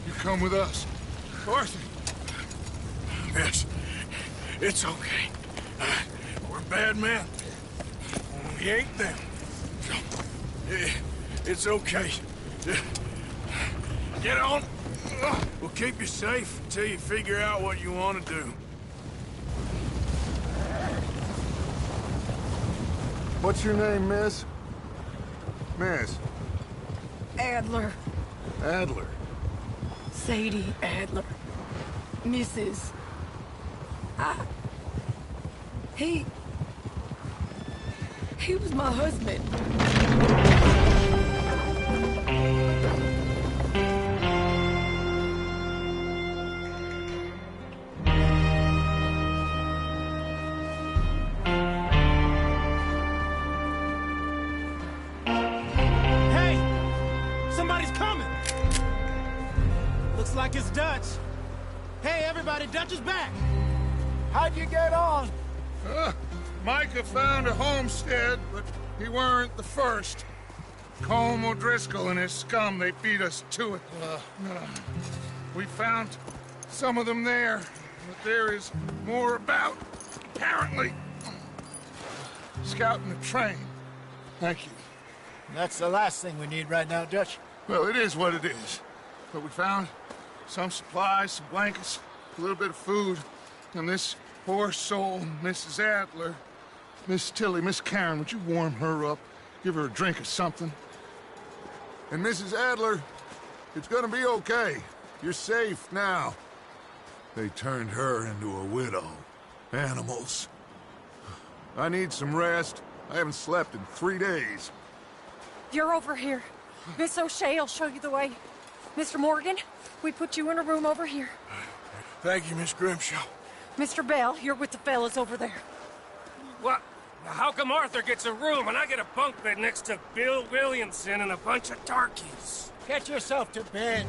You come with us. Arthur! Yes, it's okay. We're bad men. We ain't them. It's okay. Get on. We'll keep you safe until you figure out what you want to do. What's your name, miss? Miss? Adler. Adler. Sadie Adler. Mrs. He was my husband. Somebody's coming! Looks like it's Dutch. Hey, everybody, Dutch is back! How'd you get on? Micah found a homestead, but he weren't the first. Colm O'Driscoll and his scum, they beat us to it. We found some of them there, but there is more about, apparently. Scouting the train. Thank you. That's the last thing we need right now, Dutch. Well, it is what it is. But we found some supplies, some blankets, a little bit of food, and this poor soul, Mrs. Adler, Miss Tilly, Miss Karen, would you warm her up? Give her a drink or something? And Mrs. Adler, it's gonna be okay. You're safe now. They turned her into a widow. Animals. I need some rest. I haven't slept in 3 days. You're over here. Miss O'Shea will show you the way. Mr. Morgan, we put you in a room over here. Thank you, Miss Grimshaw. Mr. Bell, you're with the fellas over there. What? How come Arthur gets a room and I get a bunk bed next to Bill Williamson and a bunch of darkies? Get yourself to bed.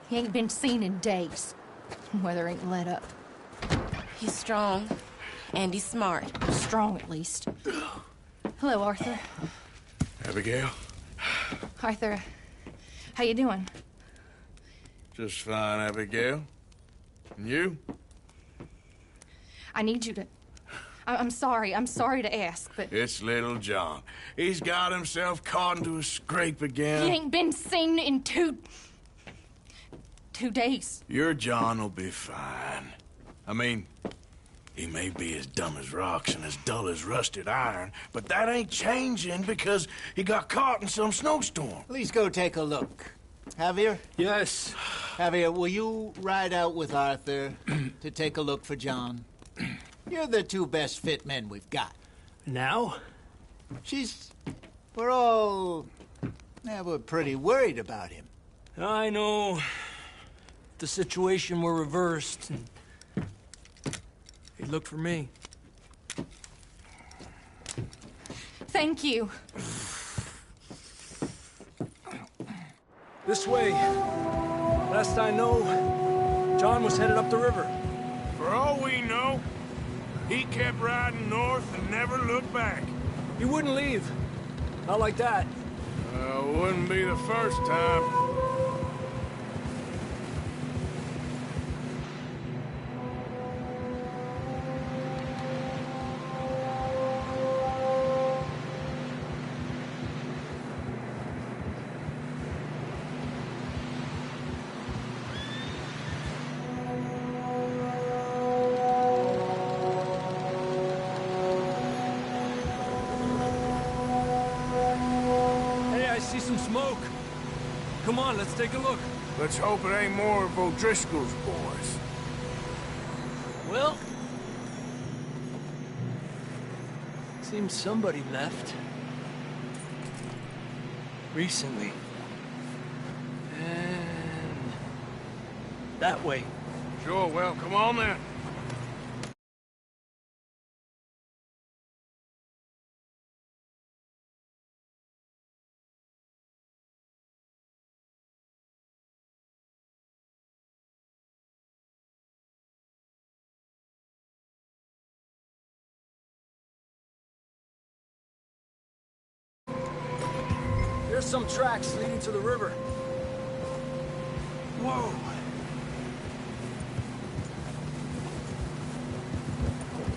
He ain't been seen in days. Weather ain't let up. He's strong, and he's smart. Strong, at least. Hello, Arthur. Abigail? Arthur, how you doing? Just fine, Abigail. And you? I need you to... I'm sorry to ask, but... It's little John. He's got himself caught into a scrape again. He ain't been seen in 2 days. Your John will be fine. I mean, he may be as dumb as rocks and as dull as rusted iron, but that ain't changing because he got caught in some snowstorm. Please go take a look. Javier? Yes. Javier, will you ride out with Arthur to take a look for John? You're the 2 best fit men we've got. Now? We're pretty worried about him. I know. The situation were reversed. He looked for me. Thank you. This way. Last I know, John was headed up the river. For all we know, he kept riding north and never looked back. He wouldn't leave. Not like that. Wouldn't be the first time. See some smoke. Come on, let's take a look. Let's hope it ain't more of O'Driscoll's boys. Well, seems somebody left. Recently. And that way. Sure, well, come on then. There's some tracks leading to the river. Whoa!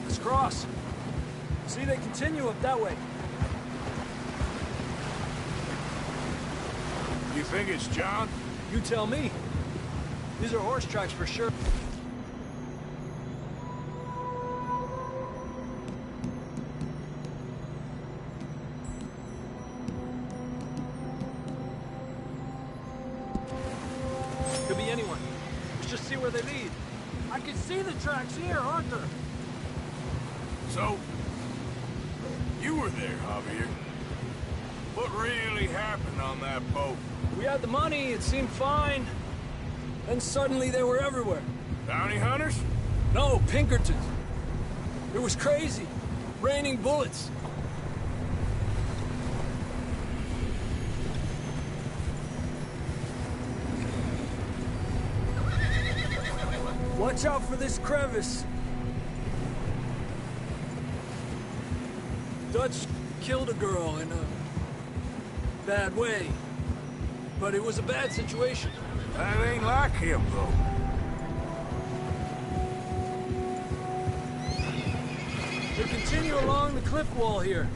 Let's cross. See, they continue up that way. You think it's John? You tell me. These are horse tracks for sure. Could be anyone. Let's just see where they lead. I can see the tracks here, Arthur. So, you were there, Javier. What really happened on that boat? We had the money, it seemed fine. Then suddenly they were everywhere. Bounty hunters? No, Pinkertons. It was crazy. Raining bullets. Watch out for this crevice. Dutch killed a girl in a bad way. But it was a bad situation. That ain't like him, though. They continue along the cliff wall here.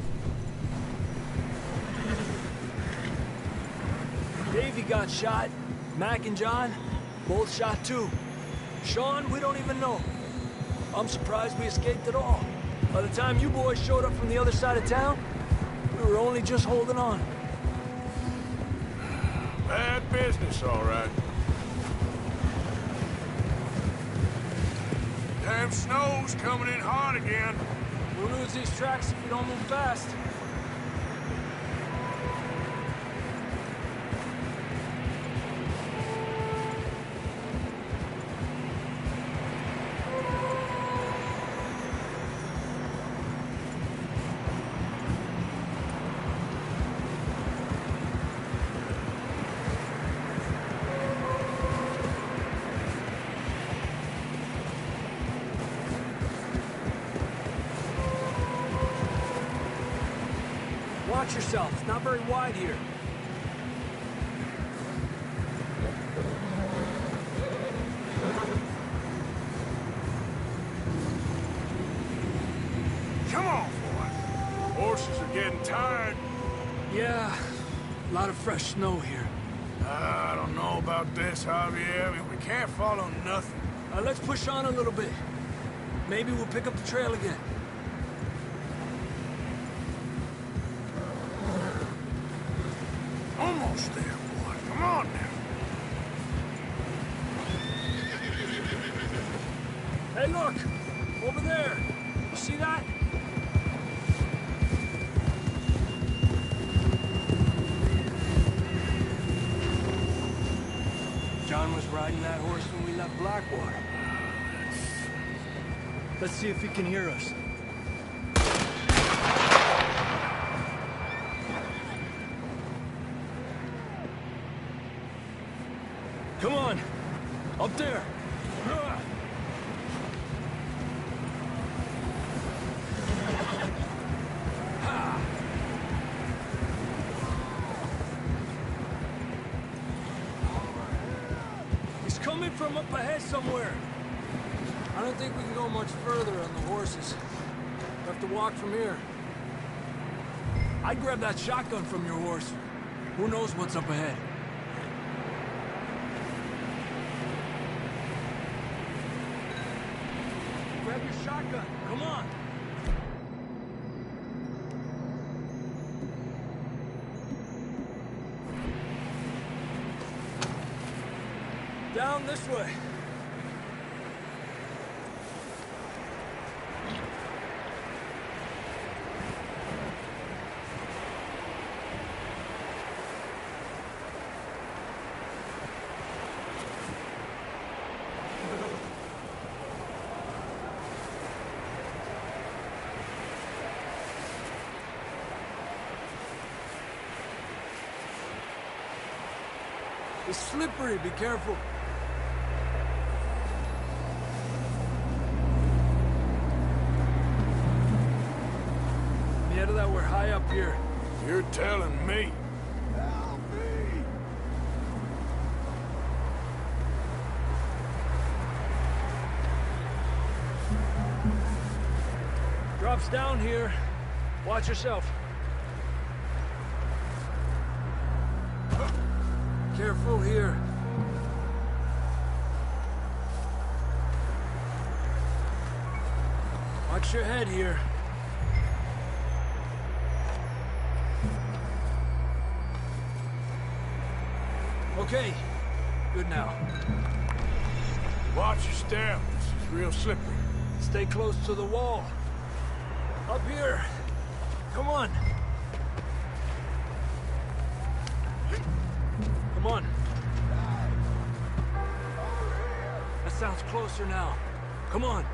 Davey got shot. Mac and John, both shot too. Sean, we don't even know. I'm surprised we escaped at all. By the time you boys showed up from the other side of town, we were only just holding on. Bad business, all right. Damn snow's coming in hard again. We'll lose these tracks if we don't move fast. Watch yourself. It's not very wide here. Come on, boy. Horses are getting tired. Yeah, a lot of fresh snow here. I don't know about this, Javier. I mean, we can't follow nothing. Let's push on a little bit. Maybe we'll pick up the trail again. Almost there, boy. Come on now. Hey, look! Over there! You see that? John was riding that horse when we left Blackwater. Let's see if he can hear us. Come on! Up there! He's coming from up ahead somewhere. I don't think we can go much further on the horses. We'll have to walk from here. I'd grab that shotgun from your horse. Who knows what's up ahead? Grab your shotgun. Come on. Down this way. It's slippery, be careful. Better that we're high up here. You're telling me. drops down here. Watch yourself. Careful here. Watch your head here. Okay, good now. Watch your step. This is real slippery. Stay close to the wall. Up here. Come on. Come on. That sounds closer now. Come on.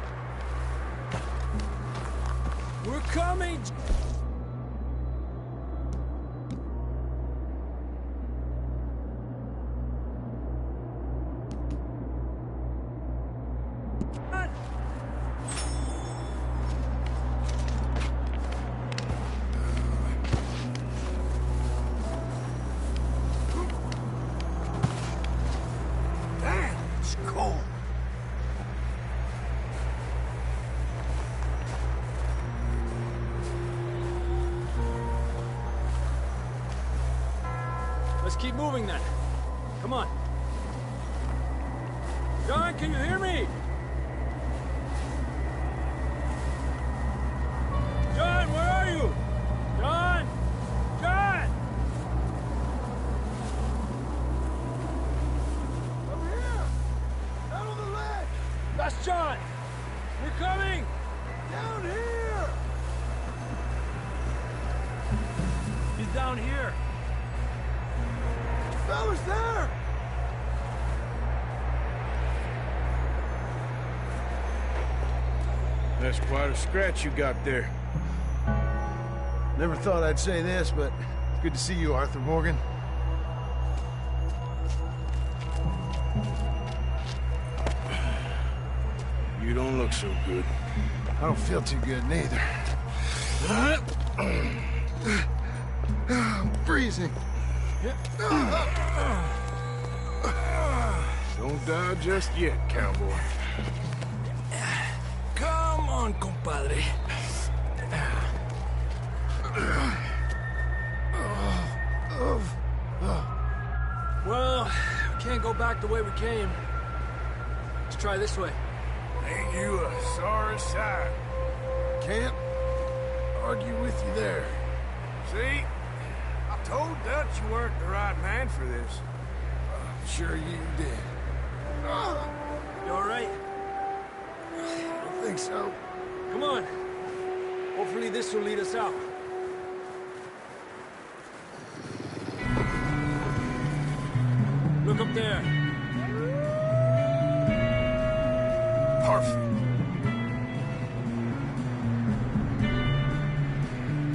We're coming! Let's keep moving then. Come on. John, can you hear me? John, where are you? John! John! Over here! Out on the ledge! That's John! We're coming! Down here! He's down here. Fellas there! That's quite a scratch you got there. Never thought I'd say this, but it's good to see you, Arthur Morgan. You don't look so good. I don't feel too good, neither. I'm freezing. Don't die just yet, cowboy. Come on, compadre. Well, we can't go back the way we came. Let's try this way. Ain't you a sorry sight? Can't argue with you there. See? I told Dutch you weren't the right man for this. I'm sure you did. You all right? I don't think so. Come on. Hopefully this will lead us out. Look up there. Perfect.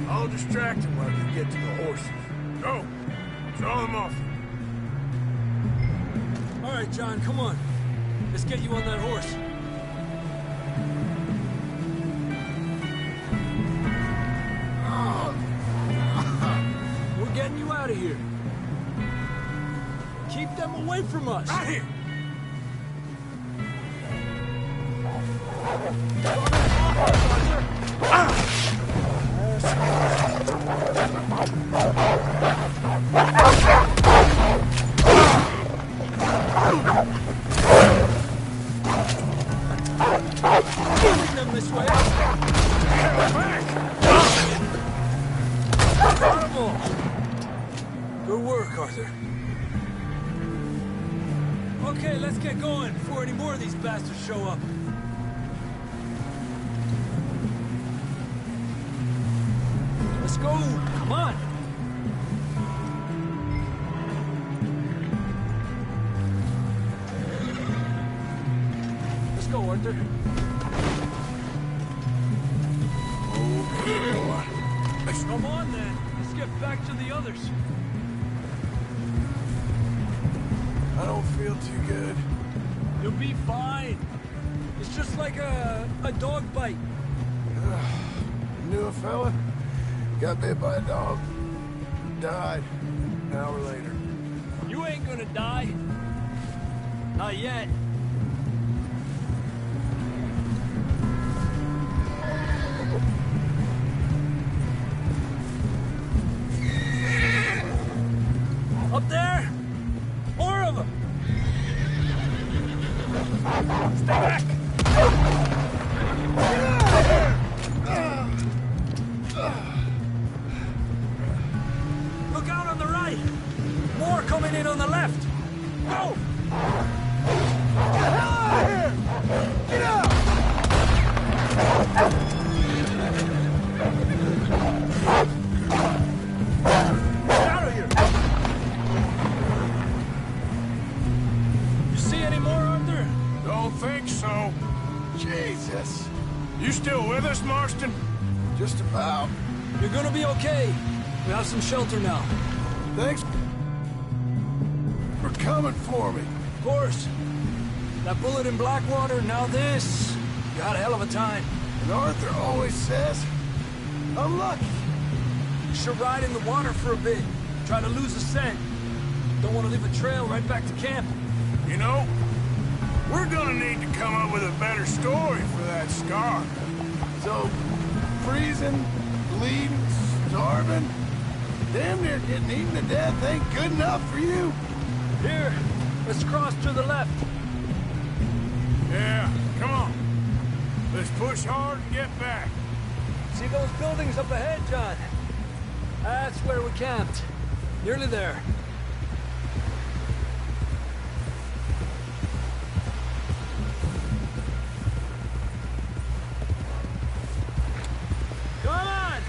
I'll distract him while you get to the horses. Go. Draw them off. All right, John, come on. Let's get you on that horse. We're getting you out of here. Keep them away from us. Right here. Bring them this way. Incredible. Good work, Arthur. Okay, let's get going before any more of these bastards show up. Let's go. Come on. Let's go, Arthur. Okay, boy. Come on, then. Let's get back to the others. I don't feel too good. You'll be fine. It's just like a dog bite. Knew a fella? Got bit by a dog. Died an hour later. You ain't gonna die. Not yet. going in on the left. Go! Get the hell out of here! Get out! Get out of here! You see any more, Arthur? Don't think so. Jesus! You still with us, Marston? Just about. You're gonna be okay. We have some shelter now. Thanks for coming for me. Of course. That bullet in Blackwater, now this. You had a hell of a time. And Arthur always says, I'm lucky. You should ride in the water for a bit. Try to lose a scent. Don't want to leave a trail right back to camp. You know, we're gonna need to come up with a better story for that scar. So, freezing, bleeding, starving, damn near getting eaten to death ain't good enough for you. Here, let's cross to the left. Yeah, come on. Let's push hard and get back. See those buildings up ahead, John? That's where we camped. Nearly there. Come on!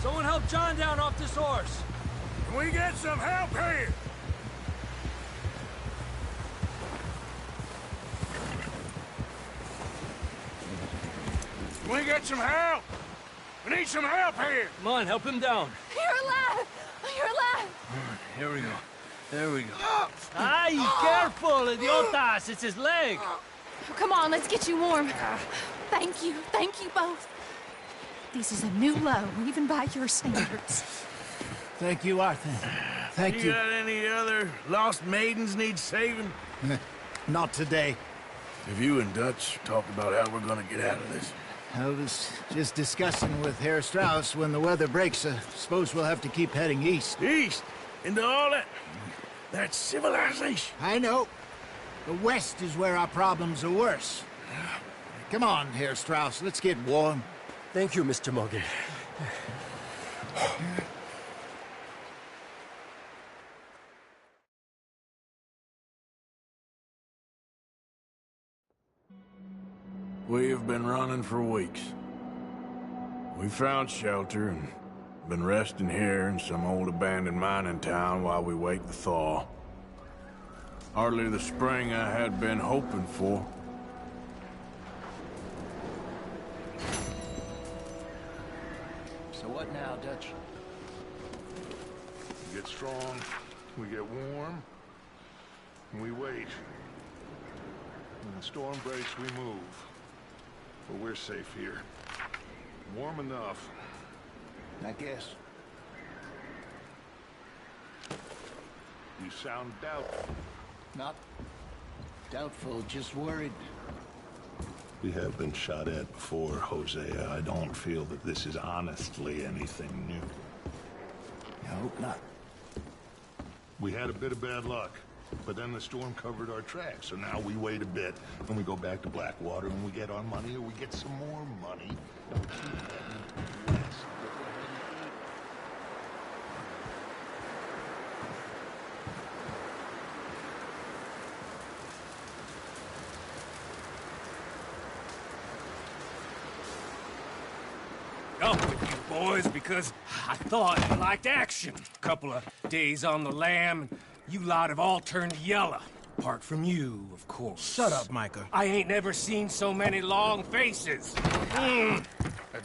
Someone help John down off this horse. Can we get some help here? Can we get some help? We need some help here. Come on, help him down. You're alive! You're alive! Here we go. There we go. Ay, careful, idiotas! It's his leg. Come on, let's get you warm. Thank you both. This is a new low, even by your standards. Thank you, Arthur. Thank you. You got any other lost maidens need saving? Not today. Have you and Dutch talked about how we're gonna get out of this? I was just discussing with Herr Strauss when the weather breaks. I suppose we'll have to keep heading east. East? Into all that civilization? I know. The west is where our problems are worse. Come on, Herr Strauss. Let's get warm. Thank you, Mr. Morgan. We have been running for weeks. We found shelter and been resting here in some old abandoned mining town while we wait the thaw. Hardly the spring I had been hoping for. So what now, Dutch? We get strong, we get warm, and we wait. When the storm breaks, we move. But we're safe here. Warm enough. I guess. You sound doubtful. Not doubtful, just worried. We have been shot at before, Hosea. I don't feel that this is honestly anything new. I hope not. We had a bit of bad luck, but then the storm covered our tracks, so now we wait a bit, and we go back to Blackwater, and we get our money, or we get some more money, and we keep heading west. Up with you boys because I thought you liked action. Couple of days on the lam, and you lot have all turned yellow. Apart from you, of course. Shut up, Micah. I ain't never seen so many long faces. I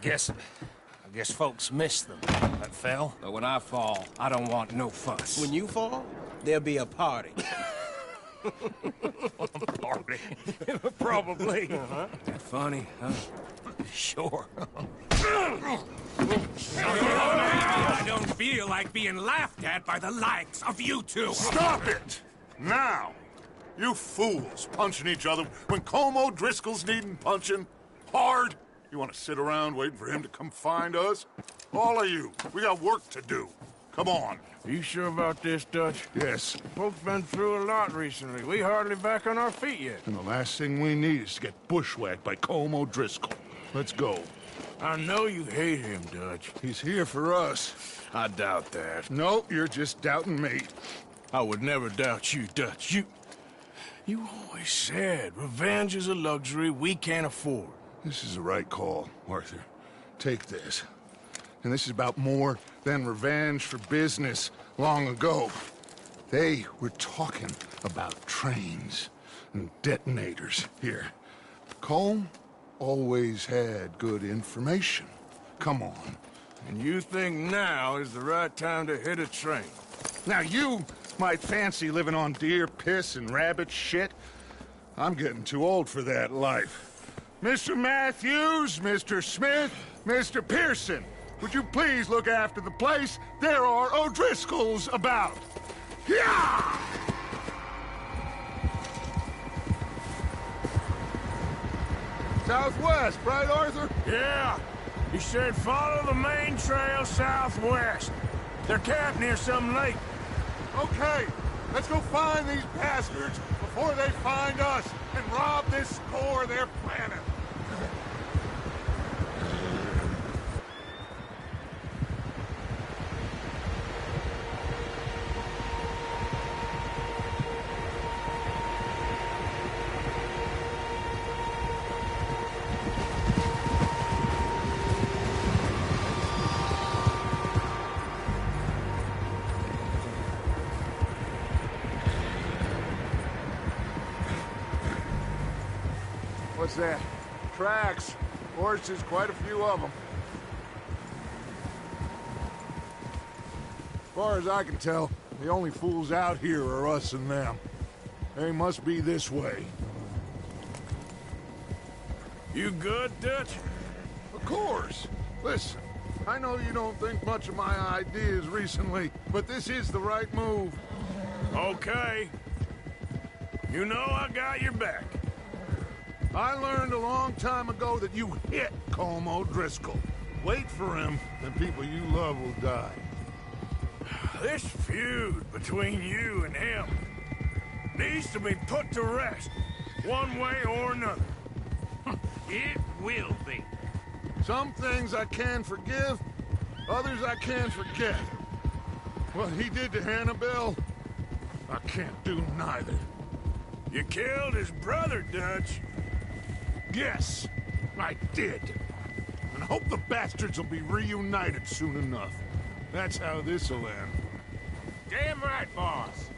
guess folks miss them. That fell. But when I fall, I don't want no fuss. When you fall, there'll be a party. Party? Probably. Funny, huh? Sure. I don't feel like being laughed at by the likes of you two. Stop it! Now! You fools punching each other when Como Driscoll's needing punching. Hard! You want to sit around waiting for him to come find us? All of you, we got work to do. Come on. Are you sure about this, Dutch? Yes. Folks been through a lot recently. We hardly back on our feet yet. And the last thing we need is to get bushwhacked by Como Driscoll. Let's go. I know you hate him, Dutch. He's here for us. I doubt that. No, you're just doubting me. I would never doubt you, Dutch. You always said revenge is a luxury we can't afford. This is the right call, Arthur. Take this. And this is about more than revenge for business long ago. They were talking about trains and detonators here. Colm always had good information. Come on. And you think now is the right time to hit a train? Now you might fancy living on deer piss and rabbit shit. I'm getting too old for that life. Mr. Matthews, Mr. Smith, Mr. Pearson, would you please look after the place? There are O'Driscolls about. Yeah! Southwest, right, Arthur? Yeah. He said follow the main trail southwest. They're camped near some lake. Okay, let's go find these bastards before they find us and rob this store they're planning. What's that? Tracks. Horses, quite a few of them. As far as I can tell, the only fools out here are us and them. They must be this way. You good, Dutch? Of course. Listen, I know you don't think much of my ideas recently, but this is the right move. Okay. You know I got your back. I learned a long time ago that you hit Colm O'Driscoll. Wait for him, and people you love will die. This feud between you and him needs to be put to rest, one way or another. It will be. Some things I can forgive, others I can't forget. What he did to Annabelle, I can't do neither. You killed his brother, Dutch. Yes, I did. And I hope the bastards will be reunited soon enough. That's how this'll end. Damn right, boss.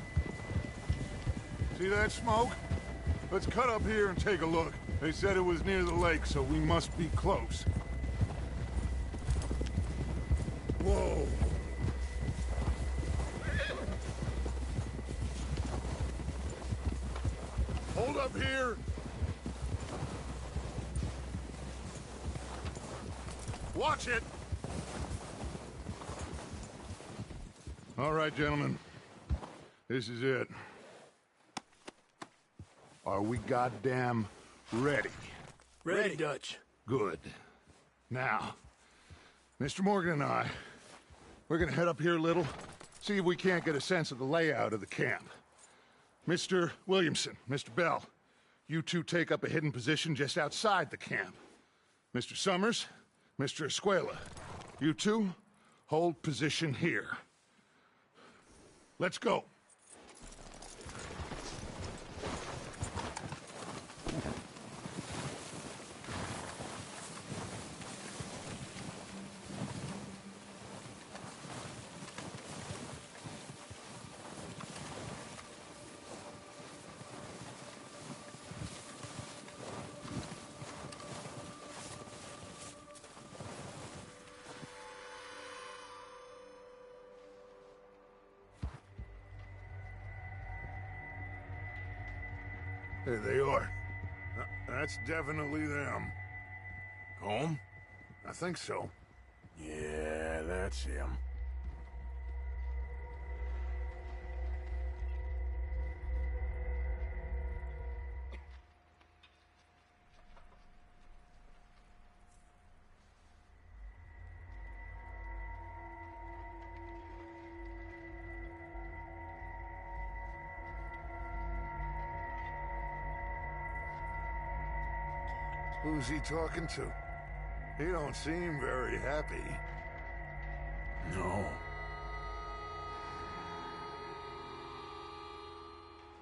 See that smoke? Let's cut up here and take a look. They said it was near the lake, so we must be close. Whoa. Hold up here. Watch it! All right, gentlemen. This is it. Are we goddamn ready? Ready, Dutch. Good. Now, Mr. Morgan and I, we're gonna head up here a little, see if we can't get a sense of the layout of the camp. Mr. Williamson, Mr. Bell, you two take up a hidden position just outside the camp. Mr. Summers, Mr. Escuela, you two hold position here. Let's go. There they are. That's definitely them. Colm? I think so. Yeah, that's him. Who's he talking to? He don't seem very happy. No.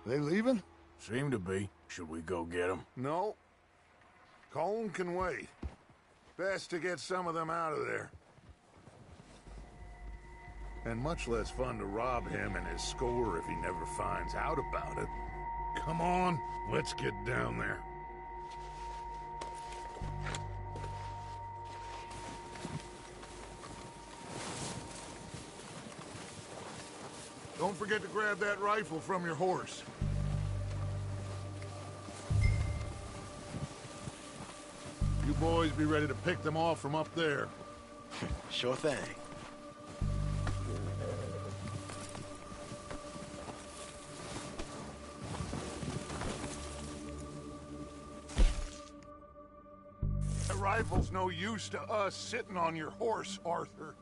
They leaving? Seem to be. Should we go get them? No. Colm can wait. Best to get some of them out of there. And much less fun to rob him and his score if he never finds out about it. Come on, let's get down there. Don't forget to grab that rifle from your horse. You boys be ready to pick them off from up there. Sure thing. That rifle's no use to us sitting on your horse, Arthur.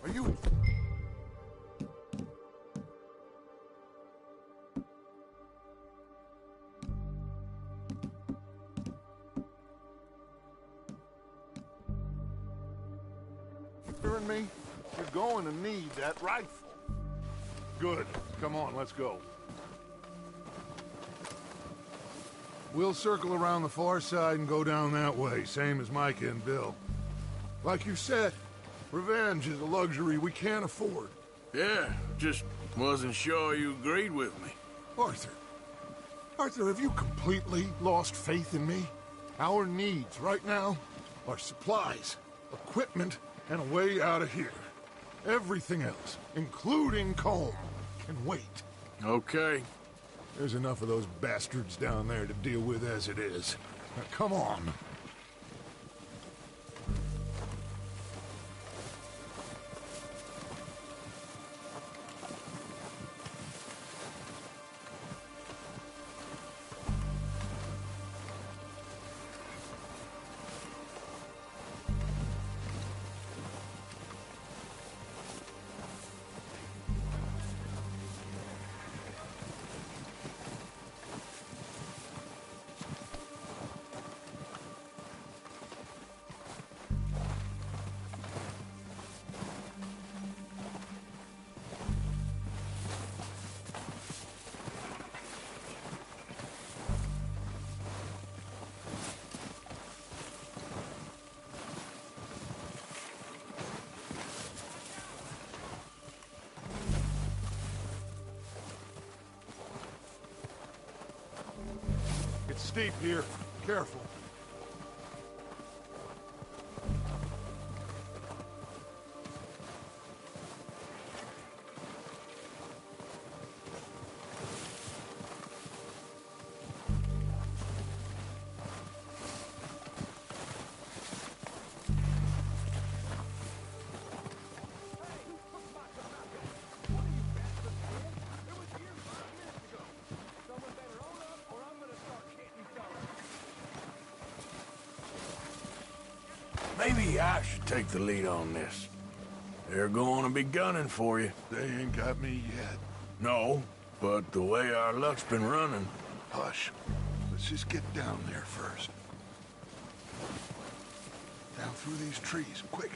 Are you... hearing me? You're going to need that rifle. Good. Come on, let's go. We'll circle around the far side and go down that way, same as Micah and Bill. Like you said, revenge is a luxury we can't afford. Yeah, just wasn't sure you agreed with me. Arthur. Arthur, have you completely lost faith in me? Our needs right now are supplies, equipment, and a way out of here. Everything else, including Colm, can wait. Okay. There's enough of those bastards down there to deal with as it is. Now, come on. It's steep here. Careful. Maybe I should take the lead on this. They're going to be gunning for you. They ain't got me yet. No, but the way our luck's been running... Hush. Let's just get down there first. Down through these trees, quick.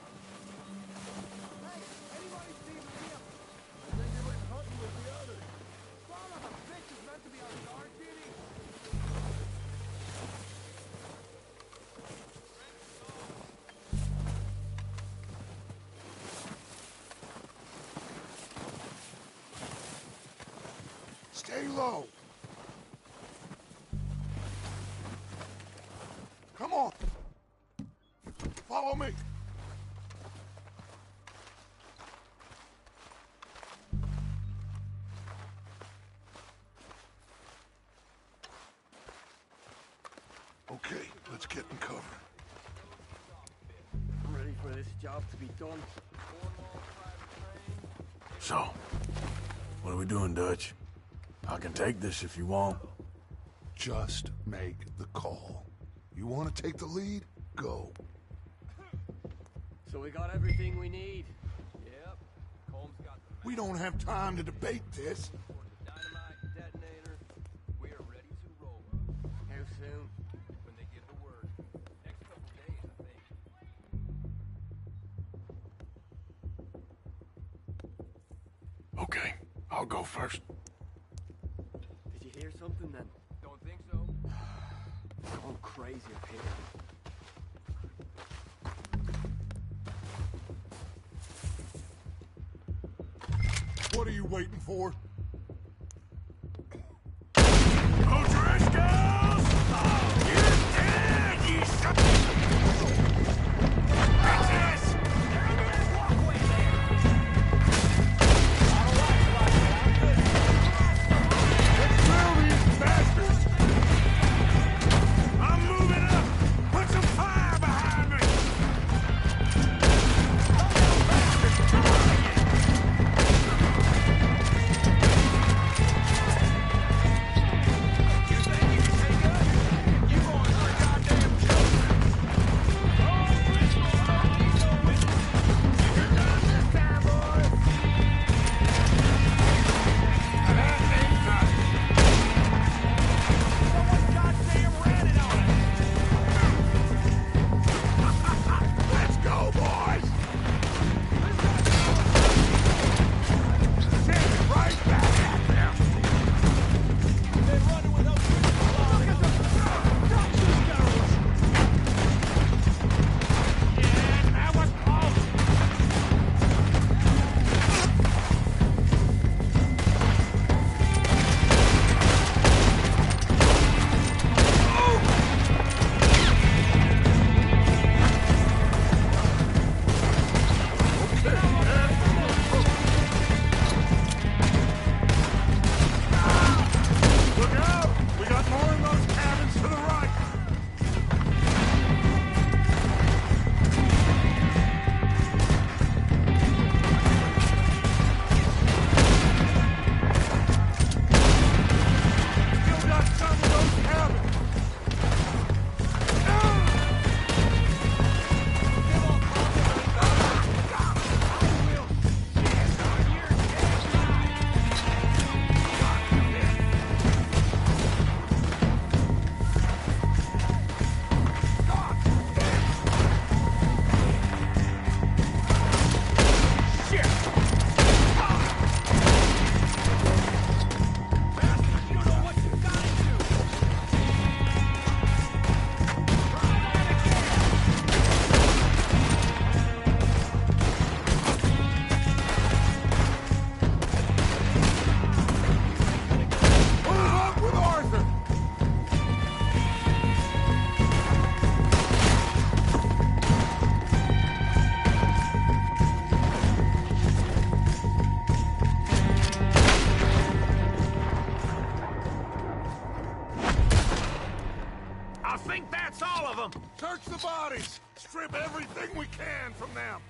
Stay low. Come on. Follow me. Okay, let's get in cover. I'm ready for this job to be done. So, what are we doing, Dutch? I can take this if you want. Just make the call. You want to take the lead? Go. So we got everything we need. Yep. Combs got the We don't have time to debate this. dynamite detonator. We are ready to roll. How soon? When they give the word. Next couple days, I think. Okay, I'll go first. Did you hear something then? Don't think so. Going crazy up here. What are you waiting for? O'Driscolls! Oh, you're dead, you son... Bitches! They're under that walkway there! Let's drill these bastards! I'm moving up! Put some fire behind me! Let's go, boys! Send it right back at them! They're running with those look at them! Drop these girls! Yeah, that was close! Look out! We got more in those cabins to the right! Still got some of those cabins! Move up with Arthur! I think that's all of them! Search the bodies! Strip everything we can from them!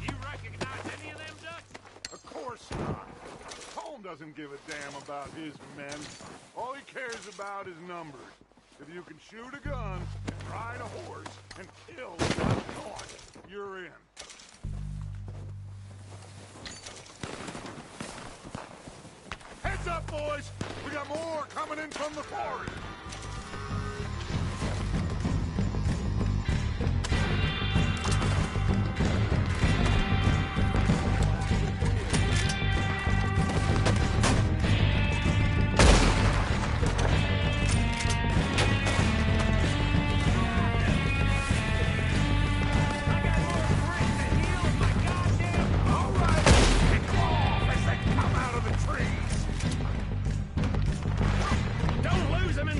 You recognize any of them, Dutch? Of course not. Holmes doesn't give a damn about his men. All he cares about is numbers. If you can shoot a gun, and ride a horse, and kill without thought, you're in. Heads up, boys! We got more coming in from the forest! All right! Pick them off as they come out of the trees! Don't lose them in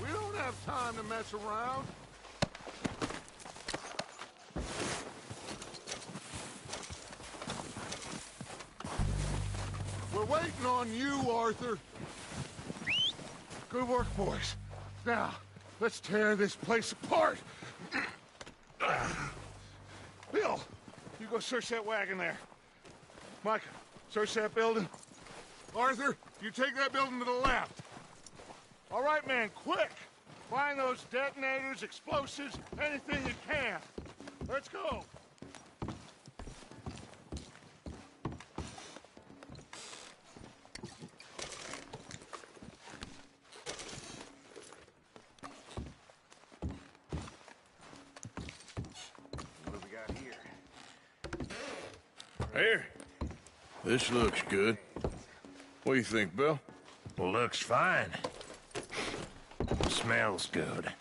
We don't have time to mess around. We're waiting on you, Arthur. Good work, boys. Now, let's tear this place apart. Bill, you go search that wagon there. Mike, search that building. Arthur, you take that building to the left. All right, man, quick. Find those detonators, explosives, anything you can. Let's go. What do we got here? Here. This looks good. What do you think, Bill? Looks fine. Smells good.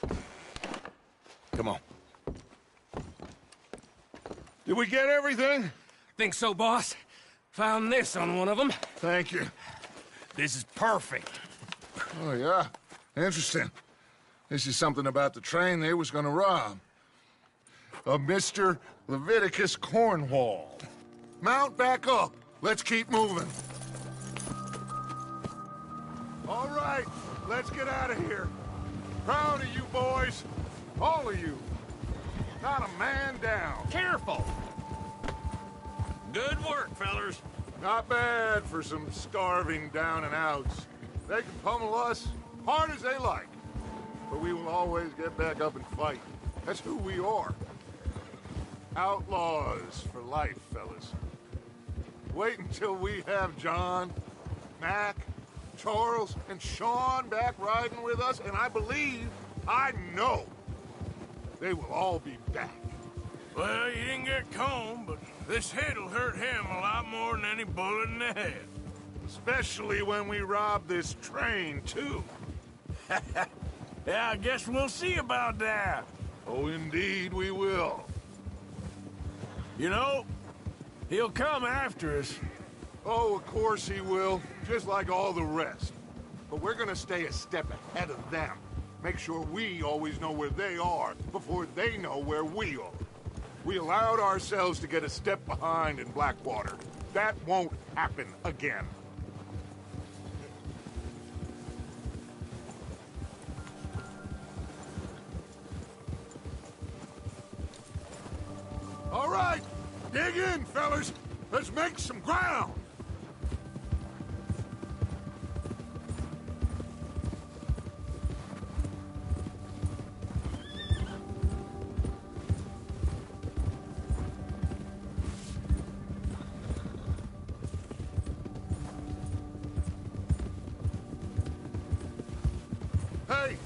Come on. Did we get everything? Think so, boss. Found this on one of them. Thank you. This is perfect. Oh, yeah? Interesting. This is something about the train they was gonna rob. Of Mr. Leviticus Cornwall. Mount back up. Let's keep moving. All right, let's get out of here. Proud of you boys. All of you. Not a man down. Careful. Good work, fellers. Not bad for some starving down and outs. They can pummel us hard as they like. But we will always get back up and fight. That's who we are. Outlaws for life, fellas. Wait until we have John, Mac, Charles, and Sean back riding with us, and I know, they will all be back. Well, you didn't get Combe, but this hit'll hurt him a lot more than any bullet in the head. Especially when we rob this train, too. Yeah, I guess we'll see about that. Oh, indeed we will. You know, he'll come after us. Oh, of course he will, just like all the rest. But we're gonna stay a step ahead of them. Make sure we always know where they are before they know where we are. We allowed ourselves to get a step behind in Blackwater. That won't happen again. All right, dig in, fellas. Let's make some ground. Hey,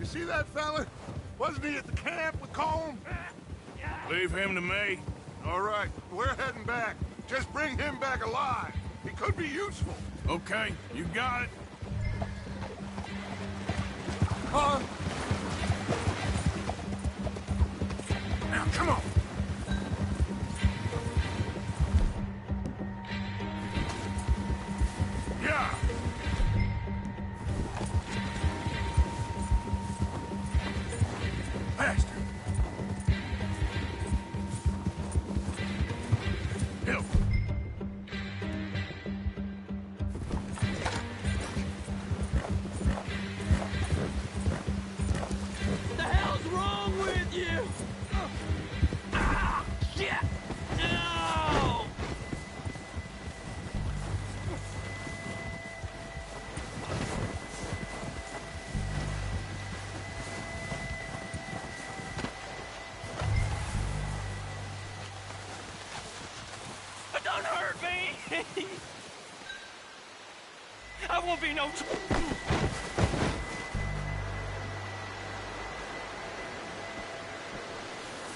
you see that fella? Wasn't he at the camp with Colm? Leave him to me. All right, we're heading back. Just bring him back alive. He could be useful. Okay, you got it. Now, come on. Yeah. Faster. Help. What the hell's wrong with you? Ah, shit! No! It don't hurt me! I won't be no...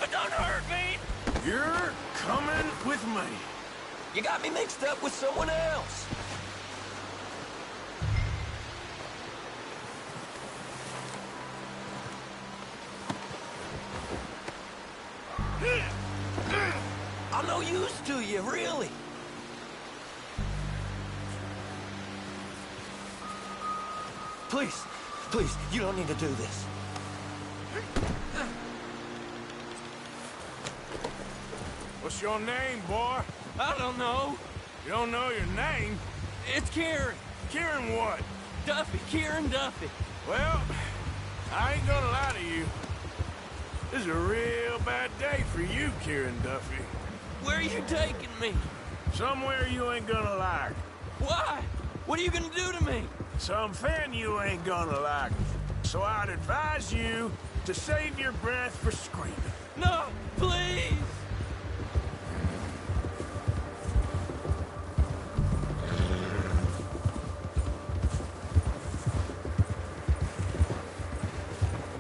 It don't hurt me! You're coming with me. You got me mixed up with someone else. I'm no use to you, really. Please, Please, you don't need to do this. What's your name, boy? I don't know. You don't know your name? It's Kieran. Kieran what? Duffy. Kieran Duffy. Well, I ain't gonna lie to you. This is a real bad day for you, Kieran Duffy. Where are you taking me? Somewhere you ain't gonna like. Why? What are you gonna do to me? Something you ain't gonna like. So I'd advise you to save your breath for screaming. No, please!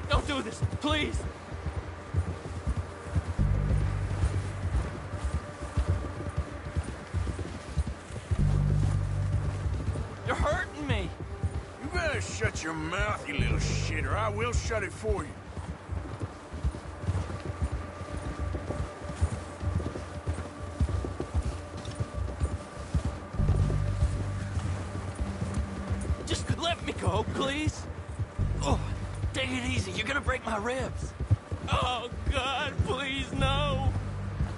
Don't do this, please! You're hurting me! You better shut your mouth, you little shit, or I will shut it for you. Just let me go, please. Oh, take it easy. You're gonna break my ribs. Oh, God, please, no.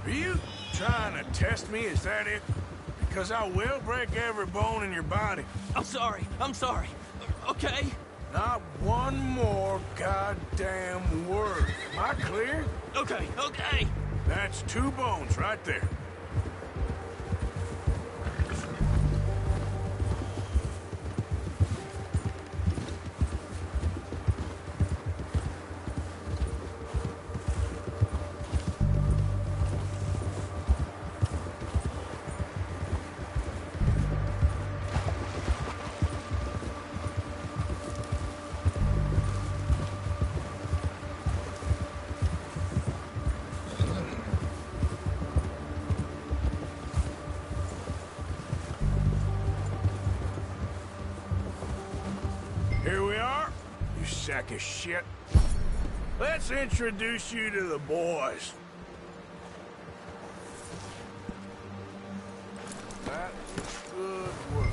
Are you trying to test me? Is that it? Because I will break every bone in your body. I'm sorry. Okay? Not one more goddamn word. Am I clear? Okay. That's 2 bones right there. Here we are, you sack of shit. Let's introduce you to the boys. That is good work.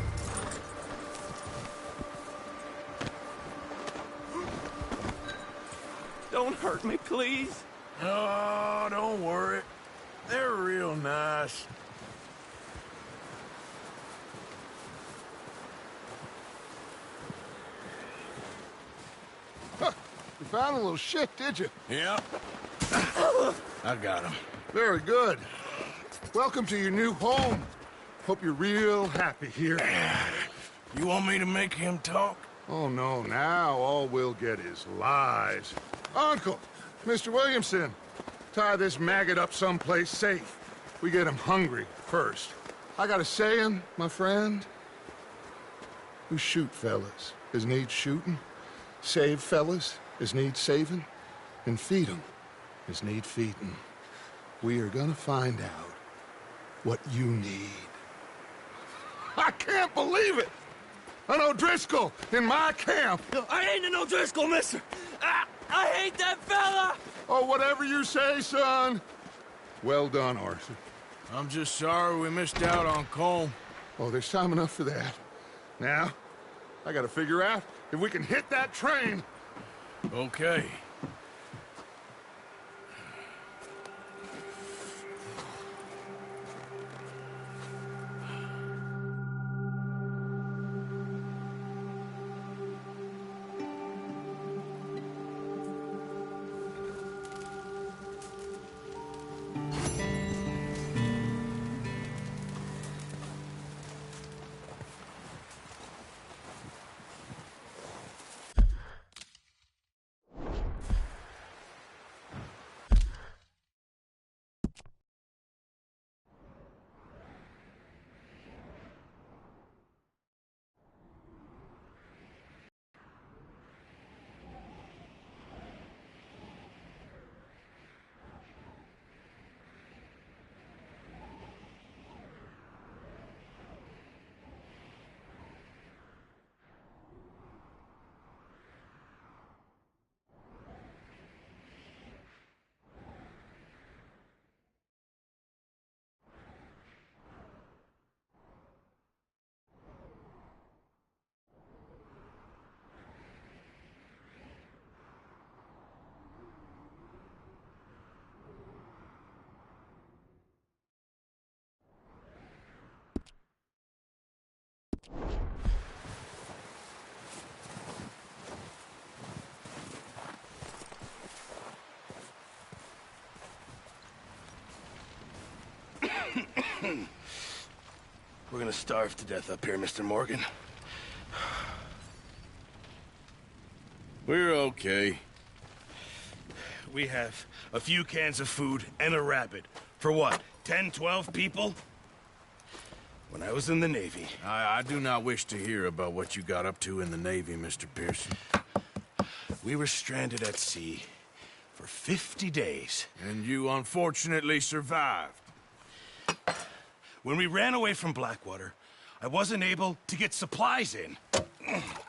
Don't hurt me, please. Oh, don't worry. They're real nice. You found a little shit, did you? Yep. I got him. Very good. Welcome to your new home. Hope you're real happy here. You want me to make him talk? Oh, no, now all we'll get is lies. Uncle, Mr. Williamson, tie this maggot up someplace safe. We get him hungry first. I got a saying, my friend. We shoot fellas as need shooting, save fellas as need saving, and feed 'em as need feeding. We are gonna find out what you need. I can't believe it! An O'Driscoll in my camp! I ain't an O'Driscoll, mister! I hate that fella! Oh, whatever you say, son. Well done, Arthur. I'm just sorry we missed out on Colm. Oh, there's time enough for that. Now, I gotta figure out if we can hit that train. Okay. We're gonna starve to death up here, Mr. Morgan. We're okay. We have a few cans of food and a rabbit. For what, 10, 12 people? When I was in the Navy... I do not wish to hear about what you got up to in the Navy, Mr. Pearson. We were stranded at sea for 50 days. And you unfortunately survived. When we ran away from Blackwater, I wasn't able to get supplies in.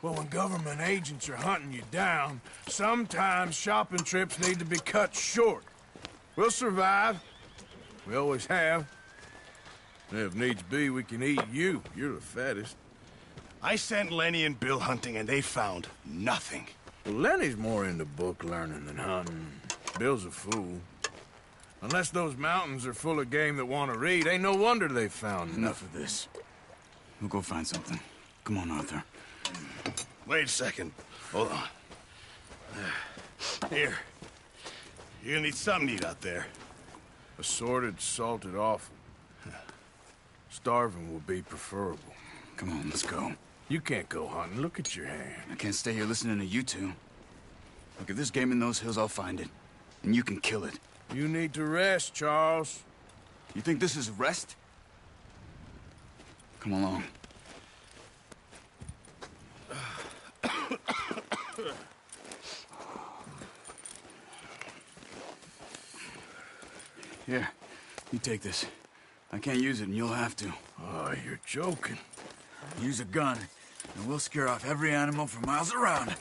Well, when government agents are hunting you down, sometimes shopping trips need to be cut short. We'll survive. We always have. And if needs be, we can eat you. You're the fattest. I sent Lenny and Bill hunting, and they found nothing. Well, Lenny's more into book learning than hunting. Bill's a fool. Unless those mountains are full of game that want to read, ain't no wonder they found Enough of this. We'll go find something. Come on, Arthur. Wait a second. Hold on. Here. You're gonna need something to eat out there. Assorted, salted offal. Starving would be preferable. Come on, let's go. You can't go hunting. Look at your hand. I can't stay here listening to you two. Look, if there's game in those hills, I'll find it. And you can kill it. You need to rest, Charles. You think this is rest? Come along. Here, you take this. I can't use it, and you'll have to. Oh, you're joking. Use a gun, and we'll scare off every animal for miles around.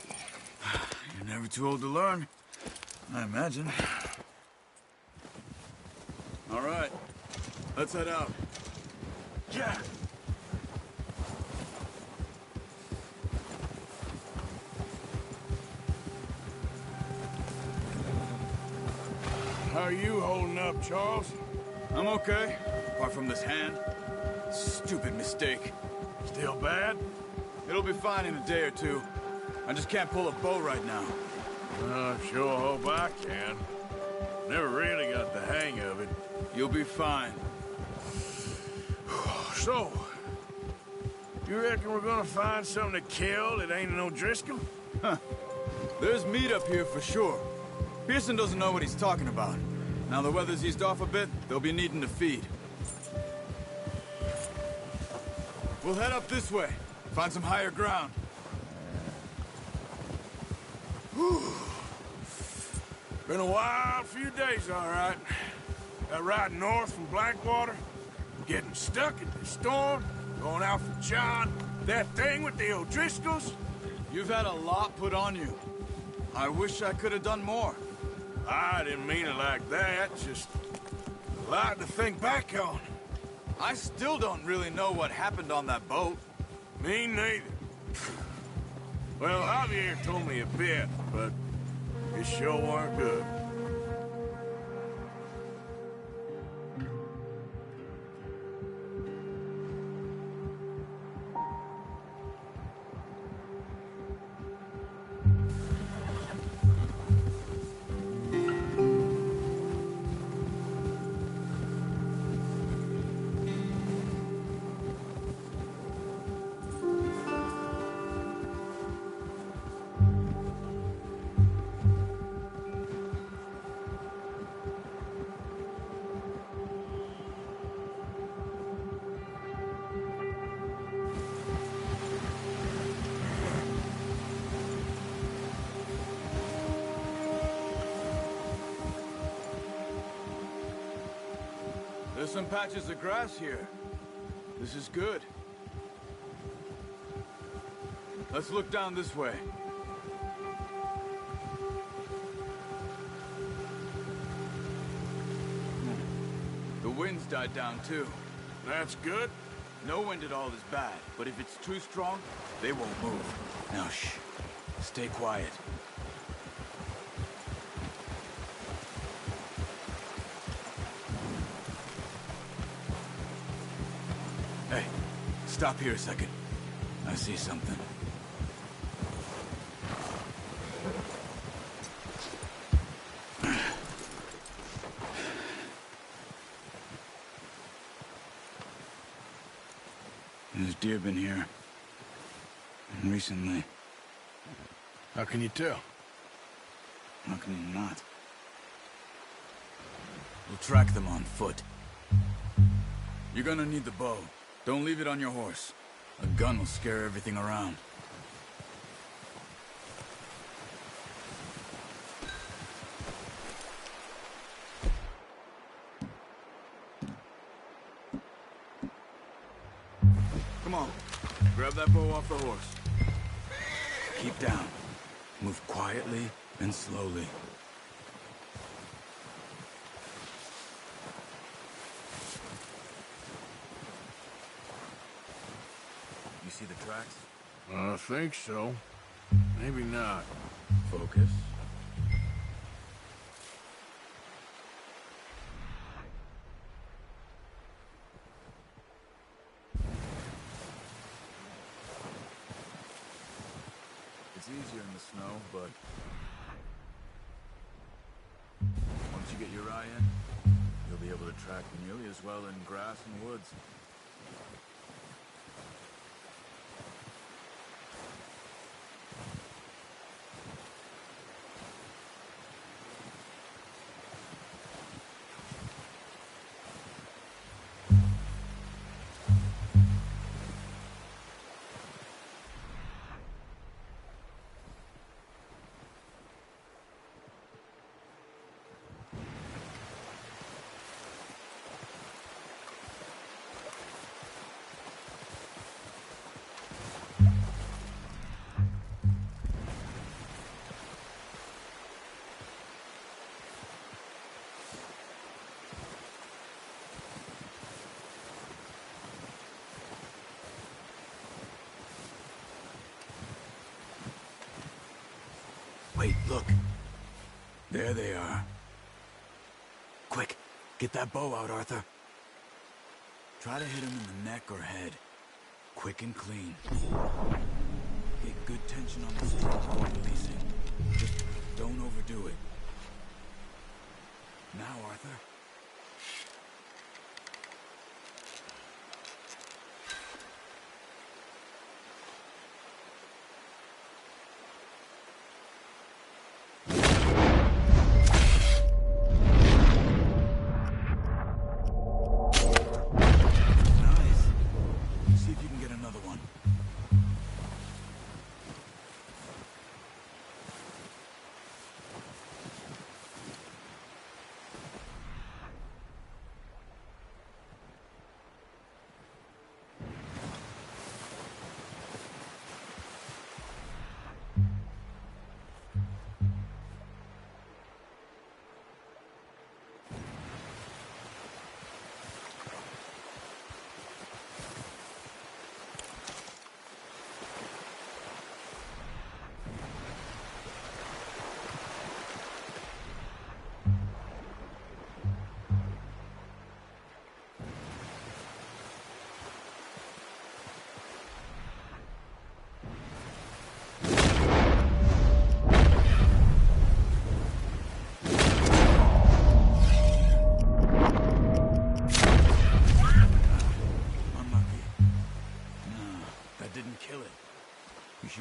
You're never too old to learn, I imagine. All right, let's head out. Yeah. How are you holding up, Charles? I'm okay, apart from this hand. Stupid mistake. Still bad? It'll be fine in a day or two. I just can't pull a bow right now. Sure hope I can. Never really got the hang of it. You'll be fine. So, you reckon we're gonna find something to kill that ain't no Driscoll? Huh. There's meat up here for sure. Pearson doesn't know what he's talking about. Now the weather's eased off a bit, they'll be needing to feed. We'll head up this way. Find some higher ground. Whew. Been a wild few days, all right. That ride north from Blackwater, getting stuck in the storm, going out for John, that thing with the O'Driscolls. You've had a lot put on you. I wish I could have done more. I didn't mean it like that, just a lot to think back on. I still don't really know what happened on that boat. Me neither. Well, Javier told me a bit, but it sure weren't good. There's some patches of grass here. This is good. Let's look down this way. The wind's died down too. That's good. No wind at all is bad, but if it's too strong, they won't move. Now shh. Stay quiet. Hey, stop here a second. I see something. There's deer been here. And recently. How can you tell? How can you not? We'll track them on foot. You're gonna need the bow. Don't leave it on your horse. A gun will scare everything around. Come on. Grab that bow off the horse. Keep down. Move quietly and slowly. You see the tracks? I think so. Maybe not. Focus. It's easier in the snow, but once you get your eye in, you'll be able to track nearly as well in grass and woods. Wait, look. There they are. Quick, get that bow out, Arthur. Try to hit him in the neck or head. Quick and clean. Get good tension on the stroke before releasing. Just don't overdo it. Now, Arthur.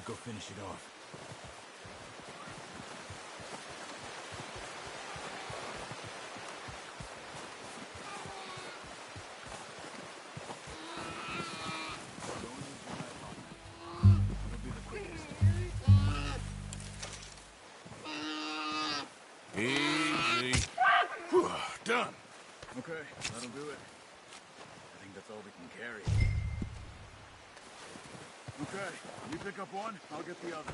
Go finish it off. It'll be the quickest. Easy. Whew, done. Okay, that'll do it. I think that's all we can carry. Okay, you pick up one, I'll get the other.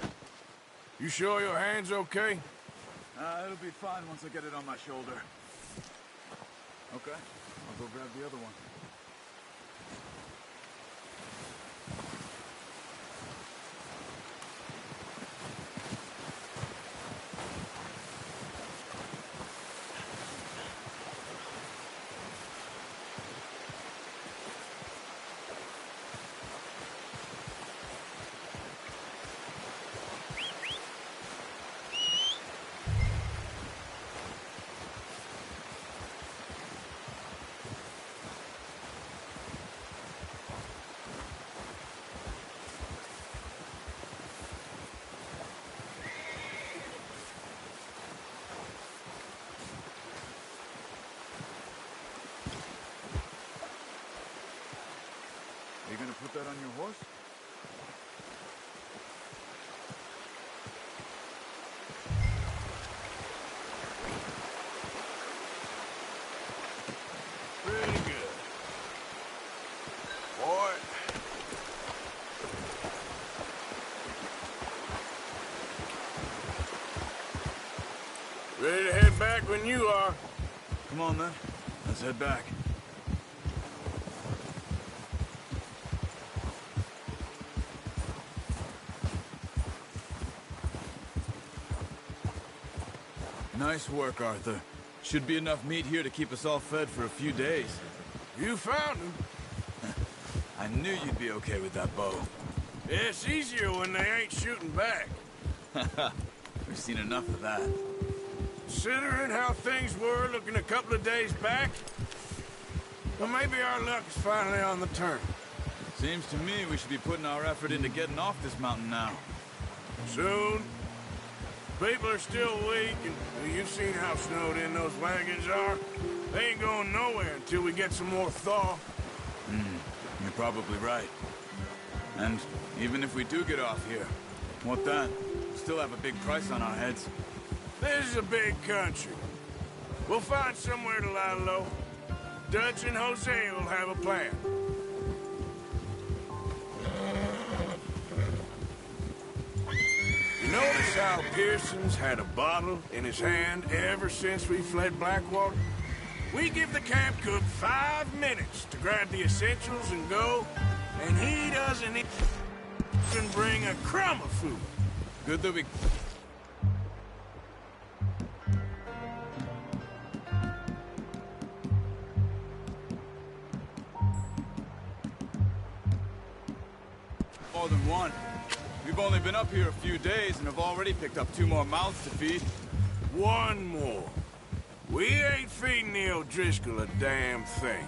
You sure your hand's okay? It'll be fine once I get it on my shoulder. Okay, I'll go grab the other one. put that on your horse? Pretty good. Boy. Ready to head back when you are. Come on, then. Let's head back. Nice work, Arthur. Should be enough meat here to keep us all fed for a few days. You found him. I knew you'd be okay with that bow. It's easier when they ain't shooting back. We've seen enough of that. Considering how things were looking a couple of days back, well, maybe our luck is finally on the turn. Seems to me we should be putting our effort into getting off this mountain now. Soon. People are still weak, and well, you've seen how snowed in those wagons are. They ain't going nowhere until we get some more thaw. You're probably right. And even if we do get off here, what then? We still have a big price on our heads. This is a big country. We'll find somewhere to lie low. Dutch and Hosea will have a plan. You notice how Pearson's had a bottle in his hand ever since we fled Blackwater? We give the camp cook 5 minutes to grab the essentials and go, and he doesn't even bring a crumb of food. Good that we... More than one. We've only been up here a few days and have already picked up 2 more mouths to feed. One more. We ain't feeding the O'Driscoll a damn thing.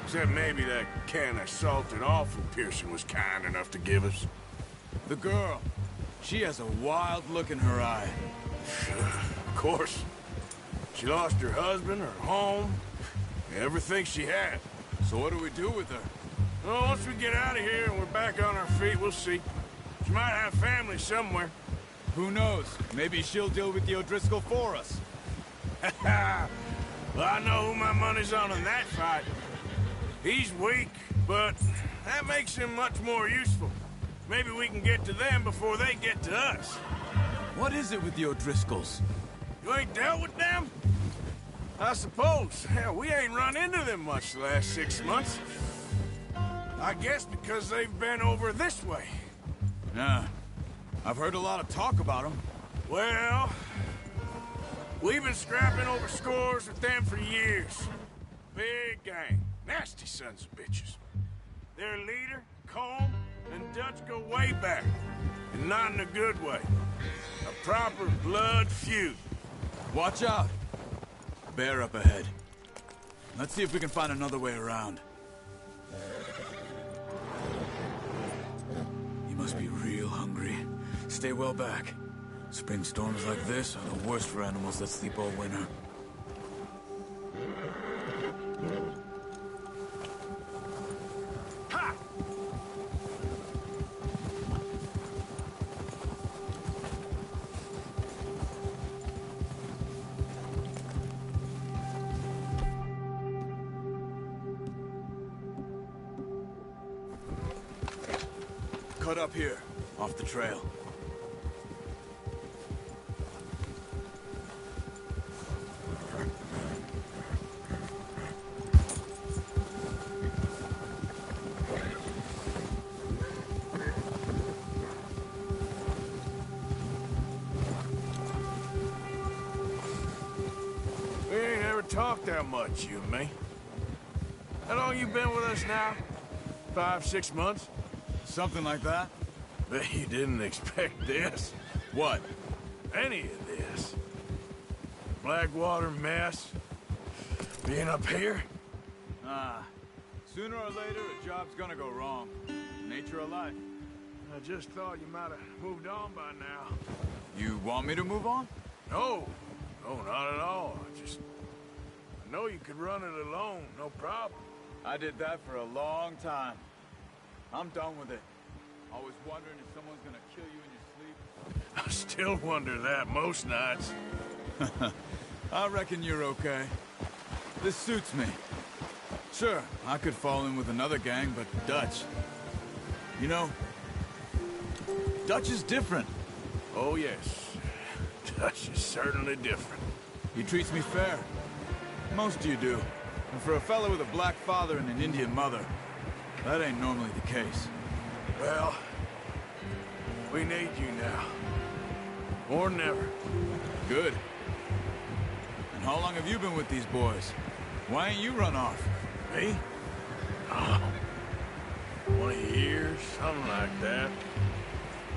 Except maybe that can of salted offal Pearson was kind enough to give us. The girl. She has a wild look in her eye. Of course. She lost her husband, her home, everything she had. So what do we do with her? Well, once we get out of here and we're back on our feet, we'll see. She might have family somewhere. Who knows? Maybe she'll deal with the O'Driscoll for us. Well, I know who my money's on in that fight. He's weak, but that makes him much more useful. Maybe we can get to them before they get to us. What is it with the O'Driscolls? You ain't dealt with them? I suppose. Hell, we ain't run into them much the last 6 months. I guess because they've been over this way. Yeah. I've heard a lot of talk about them. Well, we've been scrapping over scores with them for years. Big gang. Nasty sons of bitches. Their leader, Colm, and Dutch go way back. And not in a good way. A proper blood feud. Watch out. Bear up ahead. Let's see if we can find another way around. You must be real hungry. Stay well back. Spring storms like this are the worst for animals that sleep all winter. Ha! Cut up here, off the trail. We ain't ever talked that much, you and me. How long you been with us now? 5, 6 months? Something like that? Bet you didn't expect this. What? Any of this. Blackwater mess. Being up here? Sooner or later, a job's gonna go wrong. Nature of life. I just thought you might have moved on by now. You want me to move on? No. No, not at all. I know you could run it alone, no problem. I did that for a long time. I'm done with it. Always wondering if someone's gonna kill you in your sleep. I still wonder that most nights. I reckon you're okay. This suits me. Sure, I could fall in with another gang, but Dutch... You know, Dutch is different. Oh, yes. Dutch is certainly different. He treats me fair. Most of you do. And for a fella with a black father and an Indian mother, that ain't normally the case. Well, we need you now. More than ever. Good. And how long have you been with these boys? Why ain't you run off? Me? Oh, 20 years, something like that.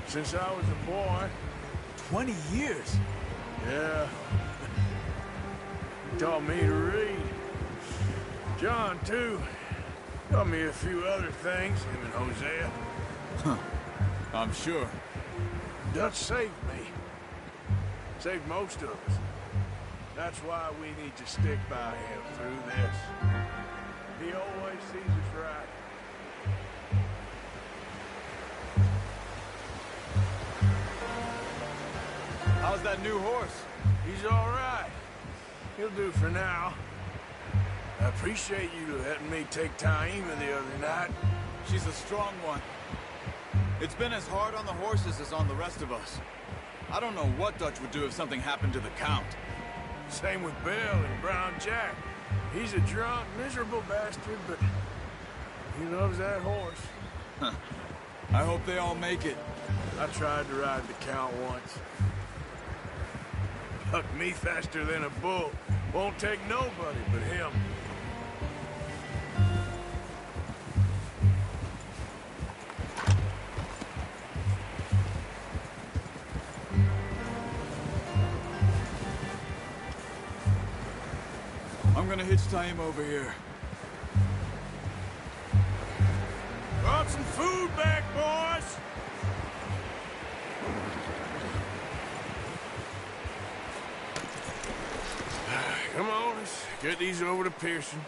Since I was a boy. 20 years? Yeah. He taught me to read. John, too. Taught me a few other things, him and Hosea. Huh. I'm sure. Dutch saved me. Saved most of us. That's why we need to stick by him through this. He always sees us right. How's that new horse? He's all right. He'll do for now. I appreciate you letting me take Taima the other night. She's a strong one. It's been as hard on the horses as on the rest of us. I don't know what Dutch would do if something happened to the Count. Same with Bill and Brown Jack. He's a drunk, miserable bastard, but he loves that horse. Huh. I hope they all make it. I tried to ride the Count once. Bucked me faster than a bull. Won't take nobody but him. I'm gonna hitch Taima over here. Brought some food back, boys! Come on, let's get these over to Pearson.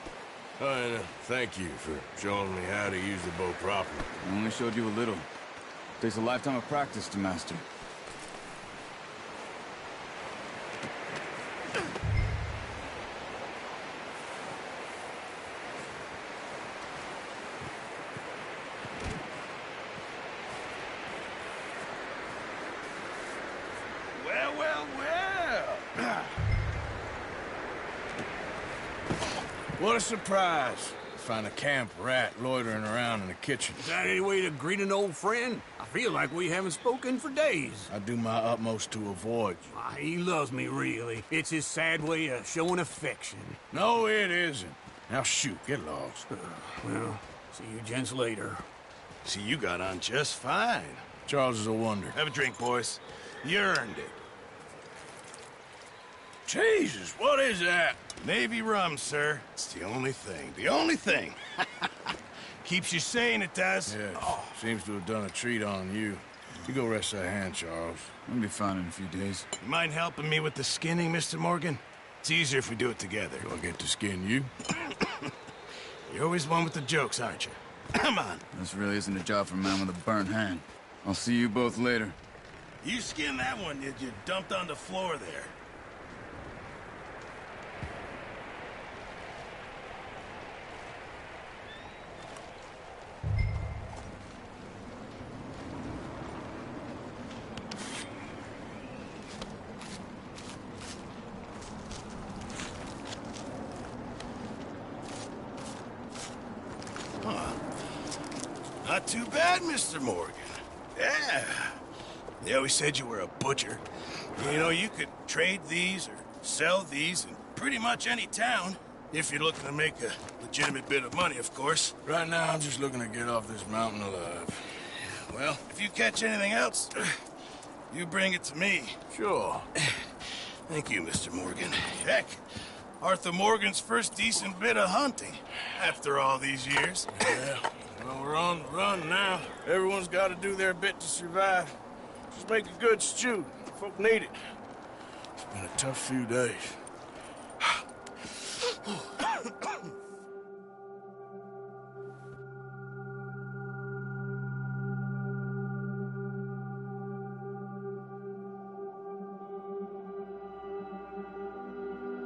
And thank you for showing me how to use the bow properly. I only showed you a little. Takes a lifetime of practice to master. Well, well, well! What a surprise. Find a camp rat loitering around in the kitchen. Is that any way to greet an old friend? I feel like we haven't spoken for days. I do my utmost to avoid you. He loves me, really. It's his sad way of showing affection. No, it isn't. Now shoot, get lost. Well, see you gents later. See, you got on just fine. Charles is a wonder. Have a drink, boys. You earned it. Jesus, what is that? Navy rum, sir. It's the only thing. The only thing. Keeps you sane, it does. Yes. Seems to have done a treat on you. You go rest that hand, Charles. I'll be fine in a few days. You mind helping me with the skinning, Mr. Morgan? It's easier if we do it together. Do I get to skin you? You're always one with the jokes, aren't you? Come on. This really isn't a job for a man with a burnt hand. I'll see you both later. You skinned that one, did you? Dumped on the floor there. Not too bad, Mr. Morgan. Yeah. They always said you were a butcher. You know, you could trade these or sell these in pretty much any town. If you're looking to make a legitimate bit of money, of course. Right now, I'm just looking to get off this mountain alive. Well, if you catch anything else, you bring it to me. Sure. Thank you, Mr. Morgan. Heck, Arthur Morgan's first decent bit of hunting after all these years. Yeah. Well, we're on the run now. Everyone's got to do their bit to survive. Just make a good stew. Folk need it. It's been a tough few days.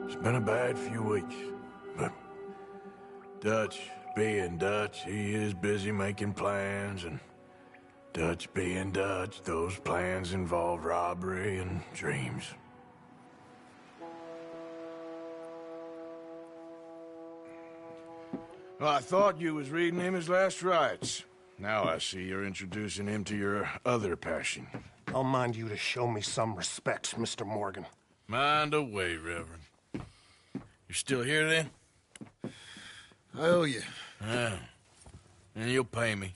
It's been a bad few weeks, but Dutch being Dutch, he is busy making plans, and Dutch being Dutch, those plans involve robbery and dreams. Well, I thought you was reading him his last rites. Now I see you're introducing him to your other passion. I'll mind you to show me some respect, Mr. Morgan. Mind away, Reverend. You still here, then? I owe you. Yeah. And you'll pay me.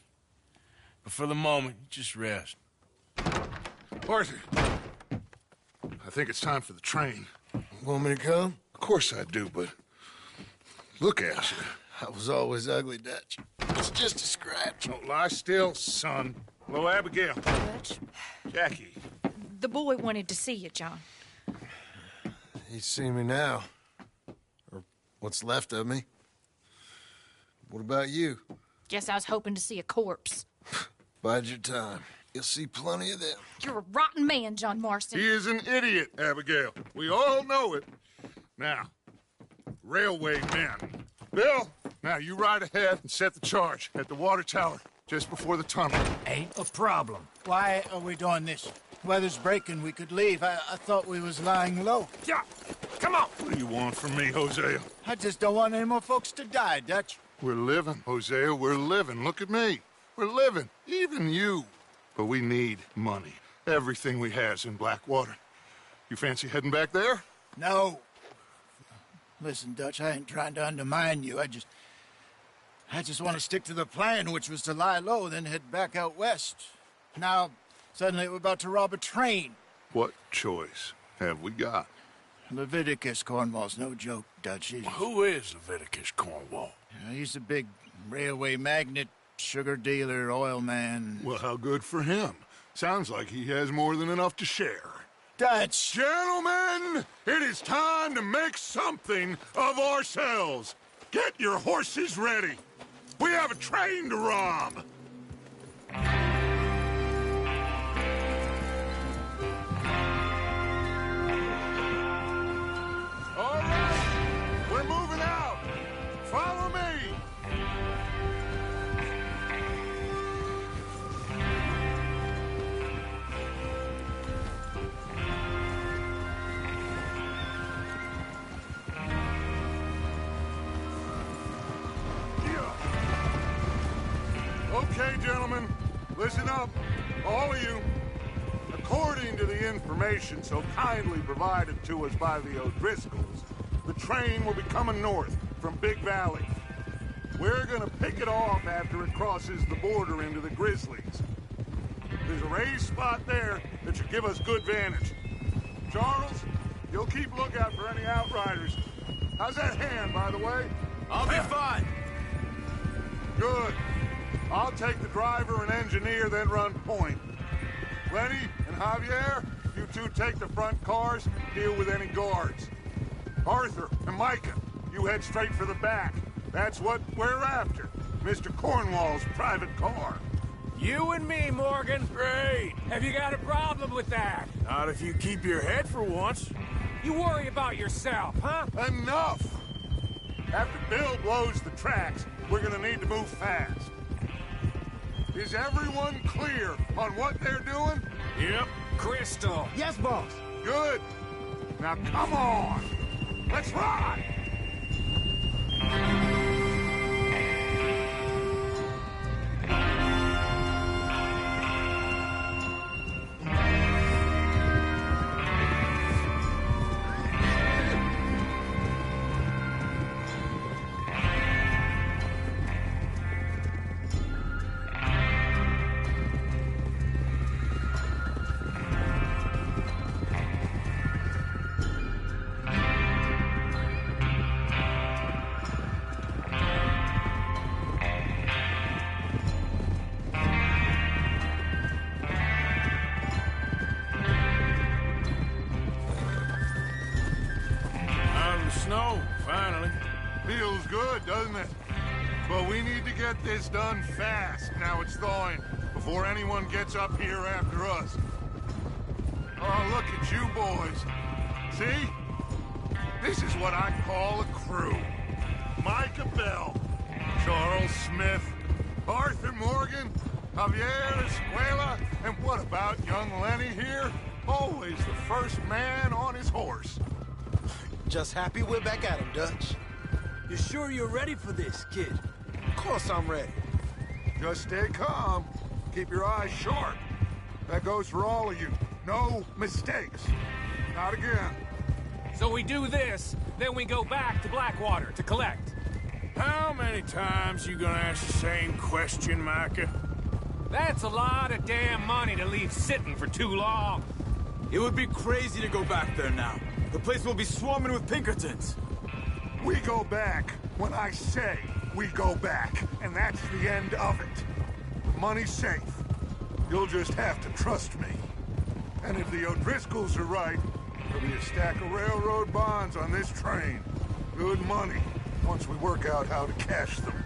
But for the moment, just rest. Arthur, I think it's time for the train. Want me to come? Of course I do, but look at you. I was always ugly, Dutch. It's just a scratch. Don't lie still, son. Hello, Abigail. Dutch, Jackie. the boy wanted to see you, John. He's seen me now. Or what's left of me. What about you? Guess I was hoping to see a corpse. Bide your time. You'll see plenty of them. You're a rotten man, John Marston. He is an idiot, Abigail. We all know it. Now, railway men. Bill, now you ride ahead and set the charge at the water tower just before the tunnel. Ain't a problem. Why are we doing this? Weather's breaking. We could leave. I thought we was lying low. Yeah, come on. What do you want from me, Hosea? I just don't want any more folks to die, Dutch. We're living, Hosea. We're living. Look at me. We're living. Even you. But we need money. Everything we has in Blackwater. You fancy heading back there? No. Listen, Dutch, I ain't trying to undermine you. I just want to stick to the plan, which was to lie low, then head back out west. Now, suddenly we're about to rob a train. What choice have we got? Leviticus Cornwall's no joke, Dutch. Who is Leviticus Cornwall? He's a big railway magnate, sugar dealer, oil man. Well, how good for him. Sounds like he has more than enough to share. Dutch! Gentlemen, it is time to make something of ourselves. Get your horses ready. We have a train to rob. All right, we're moving out. Follow me. Okay, gentlemen, listen up, all of you. According to the information so kindly provided to us by the O'Driscolls, the train will be coming north from Big Valley. We're gonna pick it off after it crosses the border into the Grizzlies. There's a raised spot there that should give us good vantage. Charles, you'll keep lookout for any outriders. How's that hand, by the way? I'll be fine. Good. I'll take the driver and engineer, then run point. Lenny and Javier, you two take the front cars, deal with any guards. Arthur and Micah, you head straight for the back. That's what we're after. Mr. Cornwall's private car. You and me, Morgan. Great. Have you got a problem with that? Not if you keep your head for once. You worry about yourself, huh? Enough! After Bill blows the tracks, we're gonna need to move fast. Is everyone clear on what they're doing? Yep. Crystal. Yes, boss. Good. Now come on. Let's ride! Snow, finally. Feels good, doesn't it? But we need to get this done fast, now it's thawing, before anyone gets up here after us. Oh, look at you boys. See? This is what I call a crew. Micah Bell, Charles Smith, Arthur Morgan, Javier Escuela, and what about young Lenny here? Always the first man on his horse. Just happy we're back at him, Dutch. You sure you're ready for this, kid? Of course I'm ready. Just stay calm. Keep your eyes sharp. That goes for all of you. No mistakes. Not again. So we do this, then we go back to Blackwater to collect. How many times you gonna ask the same question, Micah? That's a lot of damn money to leave sitting for too long. It would be crazy to go back there now. The place will be swarming with Pinkertons. We go back when I say we go back, and that's the end of it. The money's safe. You'll just have to trust me. And if the O'Driscolls are right, there'll be a stack of railroad bonds on this train. Good money, once we work out how to cash them.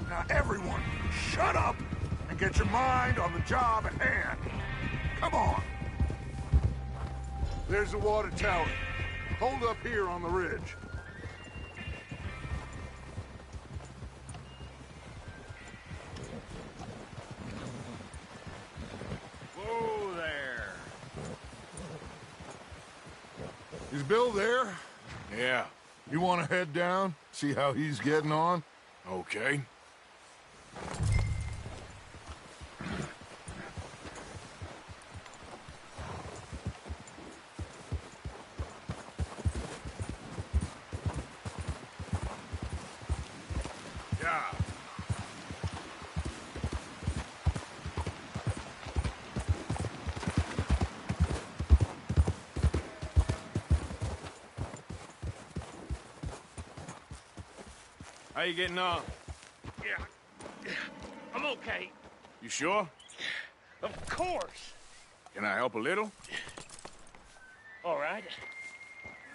Now everyone, shut up and get your mind on the job at hand. Come on. There's the water tower. Hold up here on the ridge. Whoa there. Is Bill there? Yeah. You want to head down? See how he's getting on? Okay. Yeah. How you getting on? Yeah. I'm okay. You sure? Of course. Can I help a little? All right.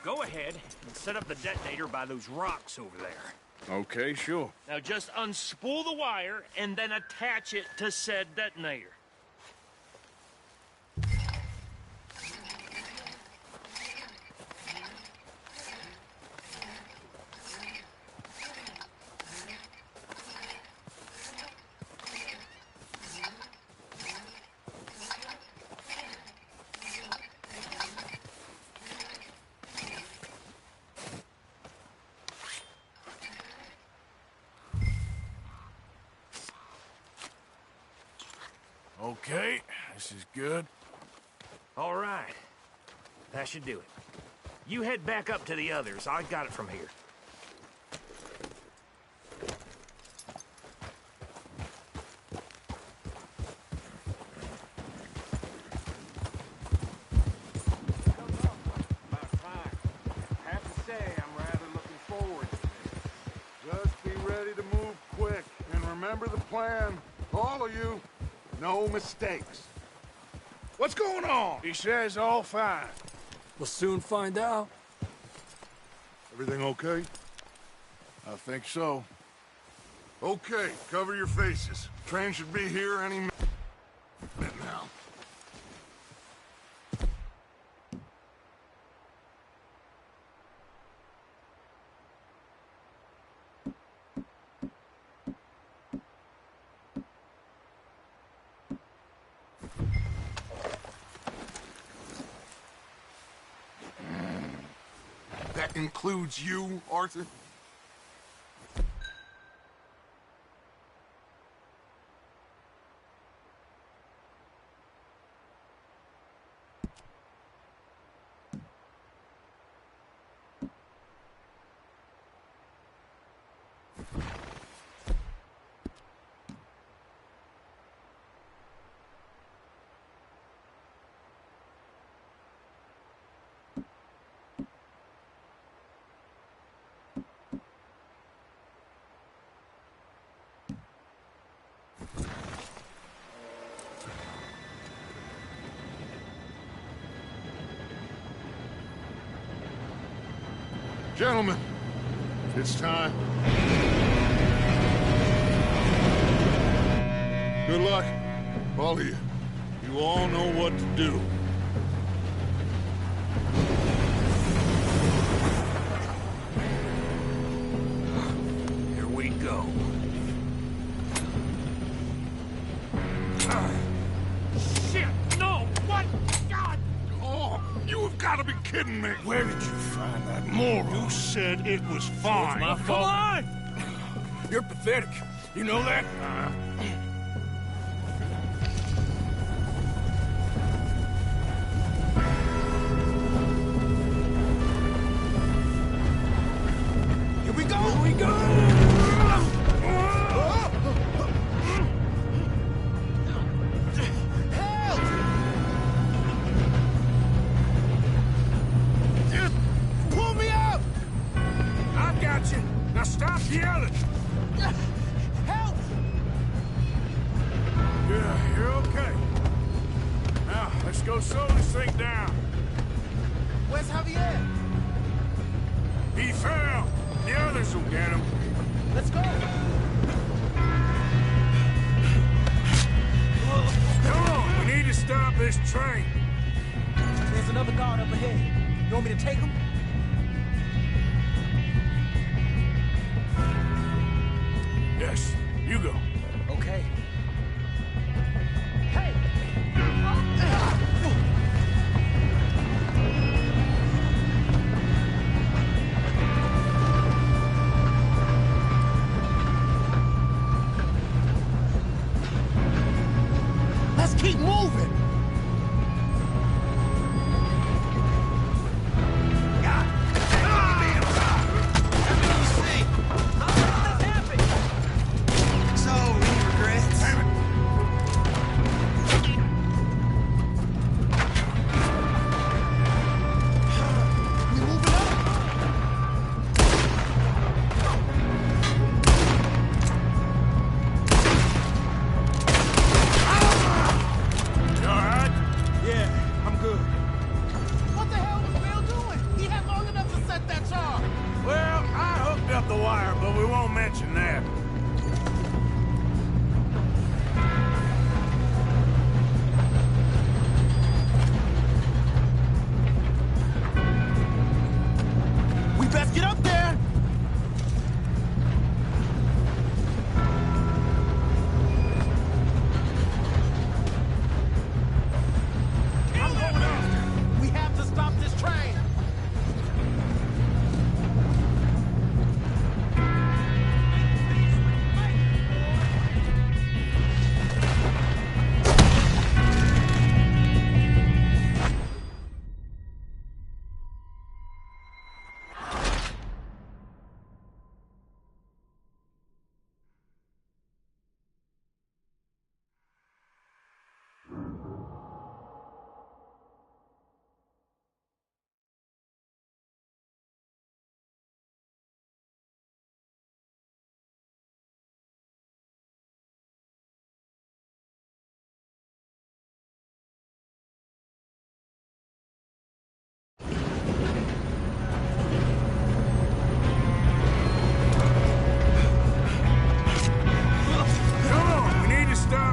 Go ahead and set up the detonator by those rocks over there. Okay, sure. Now just unspool the wire and then attach it to said detonator. Okay, this is good. All right. That should do it. You head back up to the others. I got it from here. Have to say, I'm rather looking forward to this. Just be ready to move quick, and remember the plan. All of you, no mistakes. What's going on? He says all fine. We'll soon find out. Everything okay? I think so. Okay, cover your faces. Train should be here any minute now. That includes you, Arthur? Gentlemen, it's time. Good luck, all of you. You all know what to do. kidding me. Where did you find that moron? You said it was fine. It's my fault. Come on! You're pathetic. You know that? Here we go! Here we go! Help! Pull me up! I got you. Now stop yelling. Help! Yeah, you're okay. Now, let's go slow this thing down. Where's Javier? He fell. The others will get him. Let's go! Come on, we need to stop this train. There's another guard up ahead. You want me to take him? Yes, you go. Okay. Hey! Let's keep moving!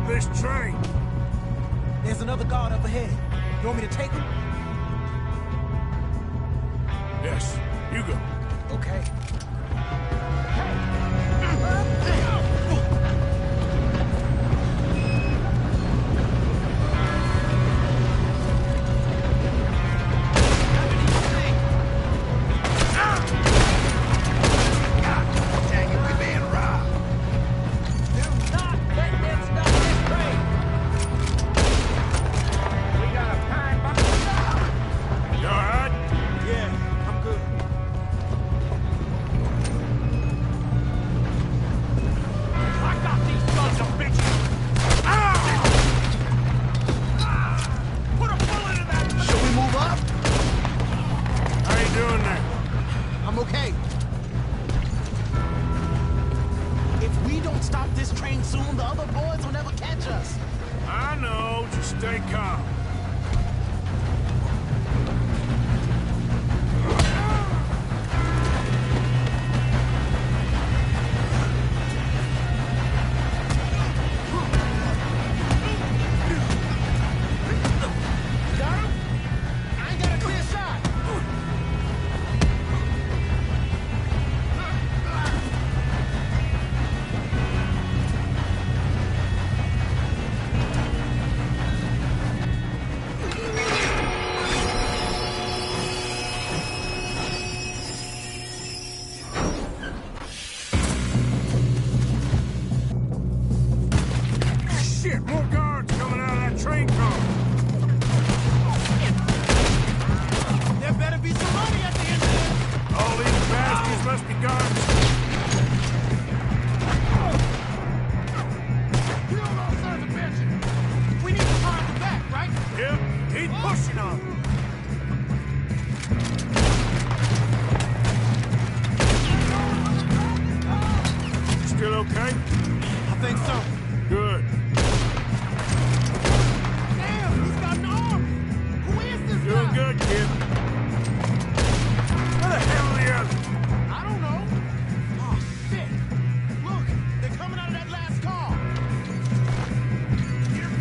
this train. There's another guard up ahead. You want me to take him? Yes, you go. Okay. must be guns. Kill those sons of bitches! We need to find them back, right? Yep, keep pushing them. Still okay? I think so. Good. Damn, he's got an arm! Who is this Doing guy? good, kid. Where the hell are the others? I don't know. Oh, shit! Look, they're coming out of that last car.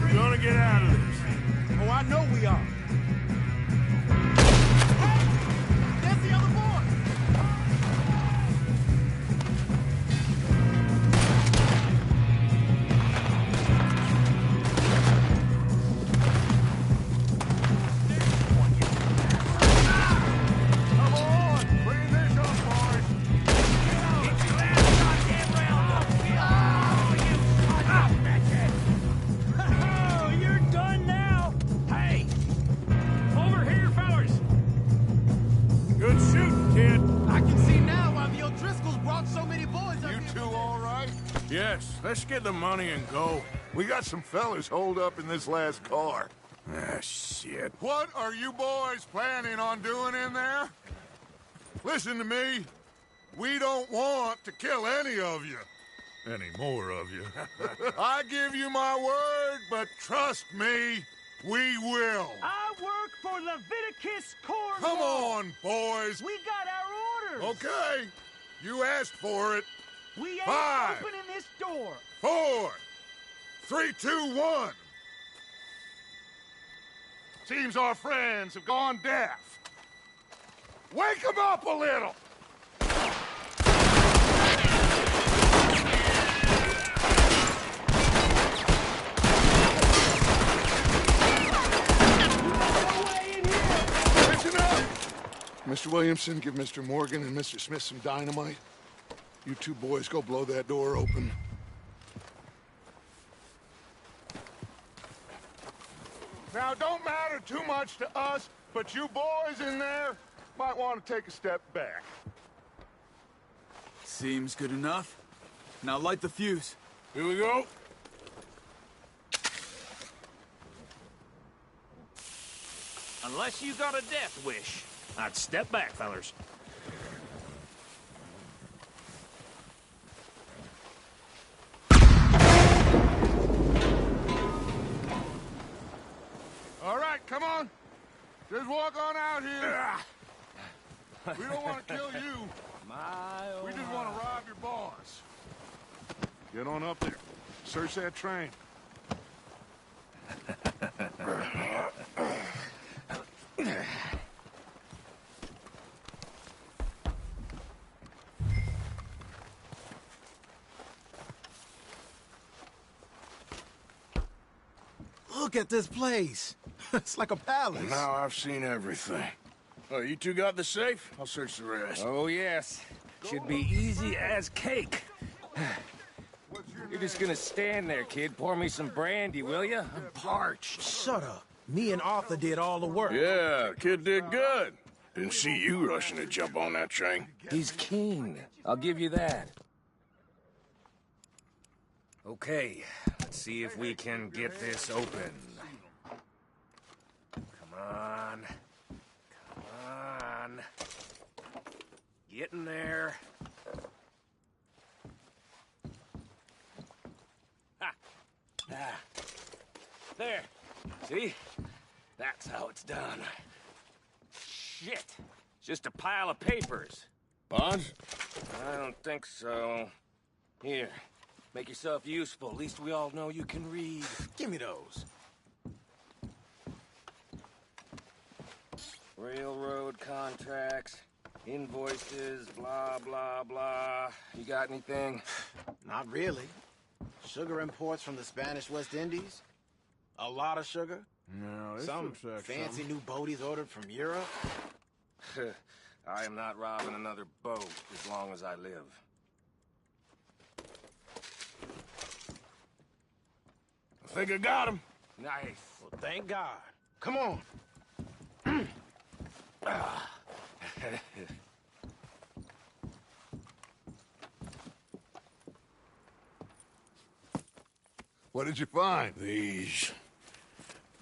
We're gonna get out of this. Oh, I know we are. Hey! There's the other boy! Come on! Bring this up, boys! Get your ass goddamn round up! Oh, you son of a bitches! Oh, you're done now! Hey! Over here, fellas! Good shooting, kid. I can see now why the O'Driscolls brought so many boys up You here. two all right? Yes, let's get the money and go. We got some fellas holed up in this last car. Ah, shit. What are you boys planning on doing in there? Listen to me. We don't want to kill any of you. Any more of you. I give you my word, but trust me, we will. I work for Leviticus Cornwall! Come on, boys. We got our orders! Okay. You asked for it. We ain't 5, opening this door! 4, 3, 2, 1. Seems our friends have gone deaf. Wake them up a little! Listen up! Mr. Williamson, give Mr. Morgan and Mr. Smith some dynamite. You two boys go blow that door open. Now, it don't matter too much to us, but you boys in there might want to take a step back. Seems good enough. Now light the fuse. Here we go. Unless you got a death wish, I'd step back, fellers. All right, come on. Just walk on out here. We don't want to kill you. We just want to rob your boss. Get on up there. Search that train. Look at this place. It's like a palace. Now I've seen everything. Oh, you two got the safe? I'll search the rest. Oh, yes. Should be easy as cake. You're just gonna stand there, kid. Pour me some brandy, will you? I'm parched. Shut up. Me and Arthur did all the work. Yeah, kid did good. Didn't see you rushing to jump on that train. He's keen. I'll give you that. Okay, let's see if we can get this open. Come on. Come on. Get in there. Ha! Ah. There. See? That's how it's done. Shit. It's just a pile of papers. Bonds? I don't think so. Here. Make yourself useful. At least we all know you can read. Give me those. Railroad contracts, invoices, blah, blah, blah. You got anything? Not really. Sugar imports from the Spanish West Indies. A lot of sugar. No, this Some looks like fancy something. new boaties ordered from Europe. I am not robbing another boat as long as I live. I think I got him. Nice. Well, thank God. Come on. What did you find? These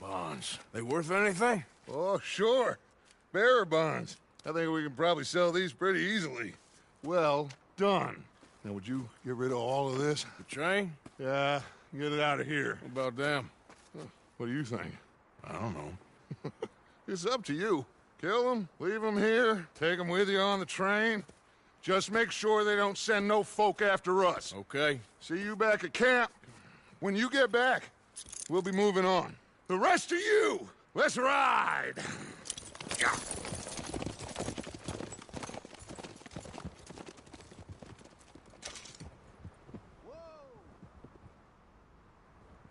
bonds. They worth anything? Oh, sure. Bearer bonds. I think we can probably sell these pretty easily. Well done. Now, would you get rid of all of this? The train? Yeah, get it out of here. What about them? What do you think? I don't know. It's up to you. Kill them, leave them here, take them with you on the train. Just make sure they don't send no folk after us. Okay. See you back at camp. When you get back, we'll be moving on. The rest of you, let's ride!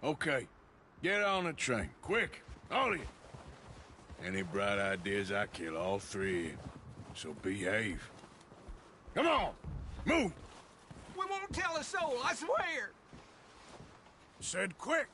Okay. Get on the train. Quick. All of you. Any bright ideas, I kill all three of you. So behave. Come on! Move! We won't tell a soul, I swear! Said quick!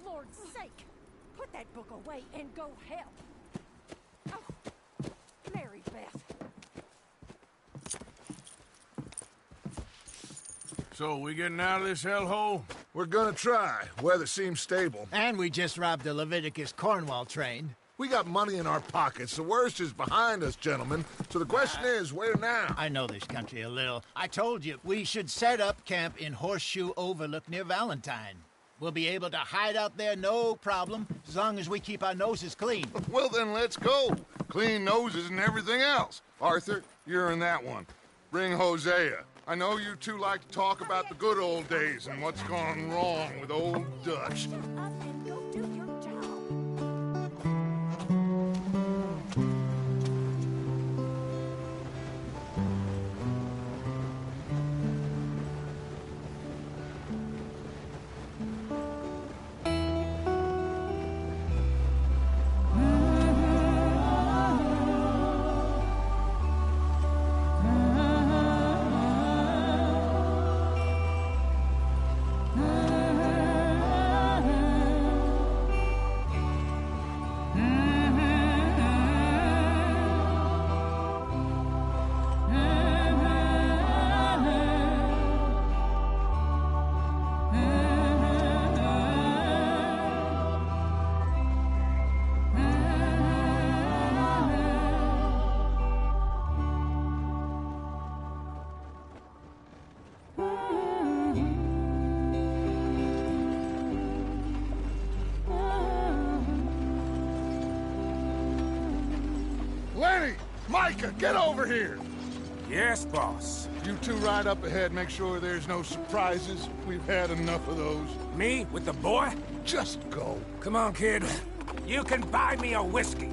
Lord's sake! Put that book away and go help! Oh, Mary Beth. So, we getting out of this hellhole? We're gonna try. Weather seems stable. And we just robbed the Leviticus Cornwall train. We got money in our pockets. The worst is behind us, gentlemen. So the question is, where now? I know this country a little. I told you, we should set up camp in Horseshoe Overlook near Valentine. We'll be able to hide out there, no problem, as long as we keep our noses clean. Well, then let's go. Clean noses and everything else. Arthur, you're in that one. Bring Hosea. I know you two like to talk about the good old days and what's gone wrong with old Dutch. Micah, get over here! Yes, boss. You two ride up ahead, make sure there's no surprises. We've had enough of those. Me? With the boy? Just go. Come on, kid. You can buy me a whiskey.